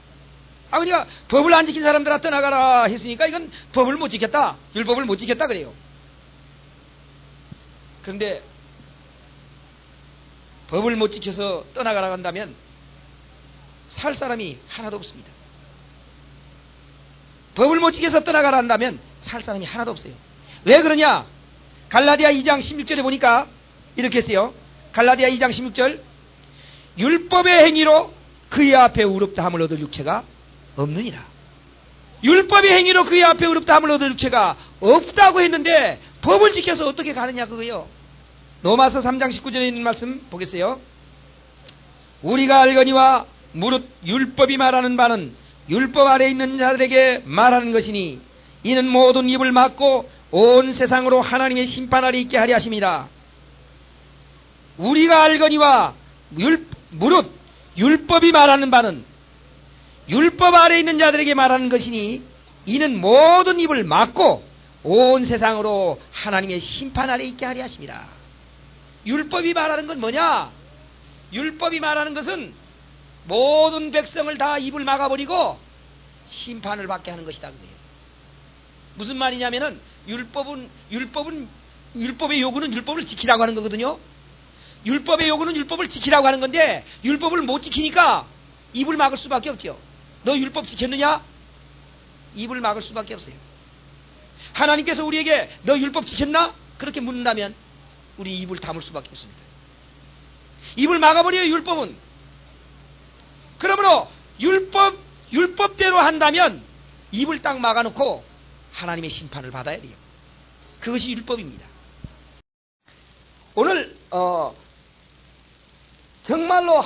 그러니까 법을 안 지킨 사람들아 떠나가라 했으니까 이건 법을 못 지켰다. 율법을 못 지켰다 그래요. 그런데 법을 못 지켜서 떠나가라고 한다면 살 사람이 하나도 없습니다. 법을 못 지켜서 떠나가라 한다면 살 사람이 하나도 없어요. 왜 그러냐? 갈라디아 2장 16절에 보니까 이렇게 했어요. 갈라디아 2장 16절 율법의 행위로 그의 앞에 의롭다함을 얻을 육체가 없느니라. 율법의 행위로 그의 앞에 의롭다함을 얻을 육체가 없다고 했는데 법을 지켜서 어떻게 가느냐 그거요. 로마서 3장 19절에 있는 말씀 보겠어요. 우리가 알거니와 무릇 율법이 말하는 바는 율법 아래 있는 자들에게 말하는 것이니 이는 모든 입을 막고 온 세상으로 하나님의 심판 아래 있게 하려 하심이라. 우리가 알거니와 무릇 율법이 말하는 바는 율법 아래 있는 자들에게 말하는 것이니 이는 모든 입을 막고 온 세상으로 하나님의 심판 아래 있게 하려 하심이라. 율법이 말하는 건 뭐냐? 율법이 말하는 것은 모든 백성을 다 입을 막아버리고 심판을 받게 하는 것이다 그래요. 무슨 말이냐면은 율법의 요구는 율법을 지키라고 하는 거거든요. 율법의 요구는 율법을 지키라고 하는 건데 율법을 못 지키니까 입을 막을 수밖에 없죠. 너 율법 지켰느냐? 입을 막을 수밖에 없어요. 하나님께서 우리에게 너 율법 지켰나? 그렇게 묻는다면 우리 입을 다물 수밖에 없습니다. 입을 막아버려요 율법은. 그러므로 율법대로 한다면 입을 딱 막아놓고 하나님의 심판을 받아야 돼요. 그것이 율법입니다. 오늘 정말로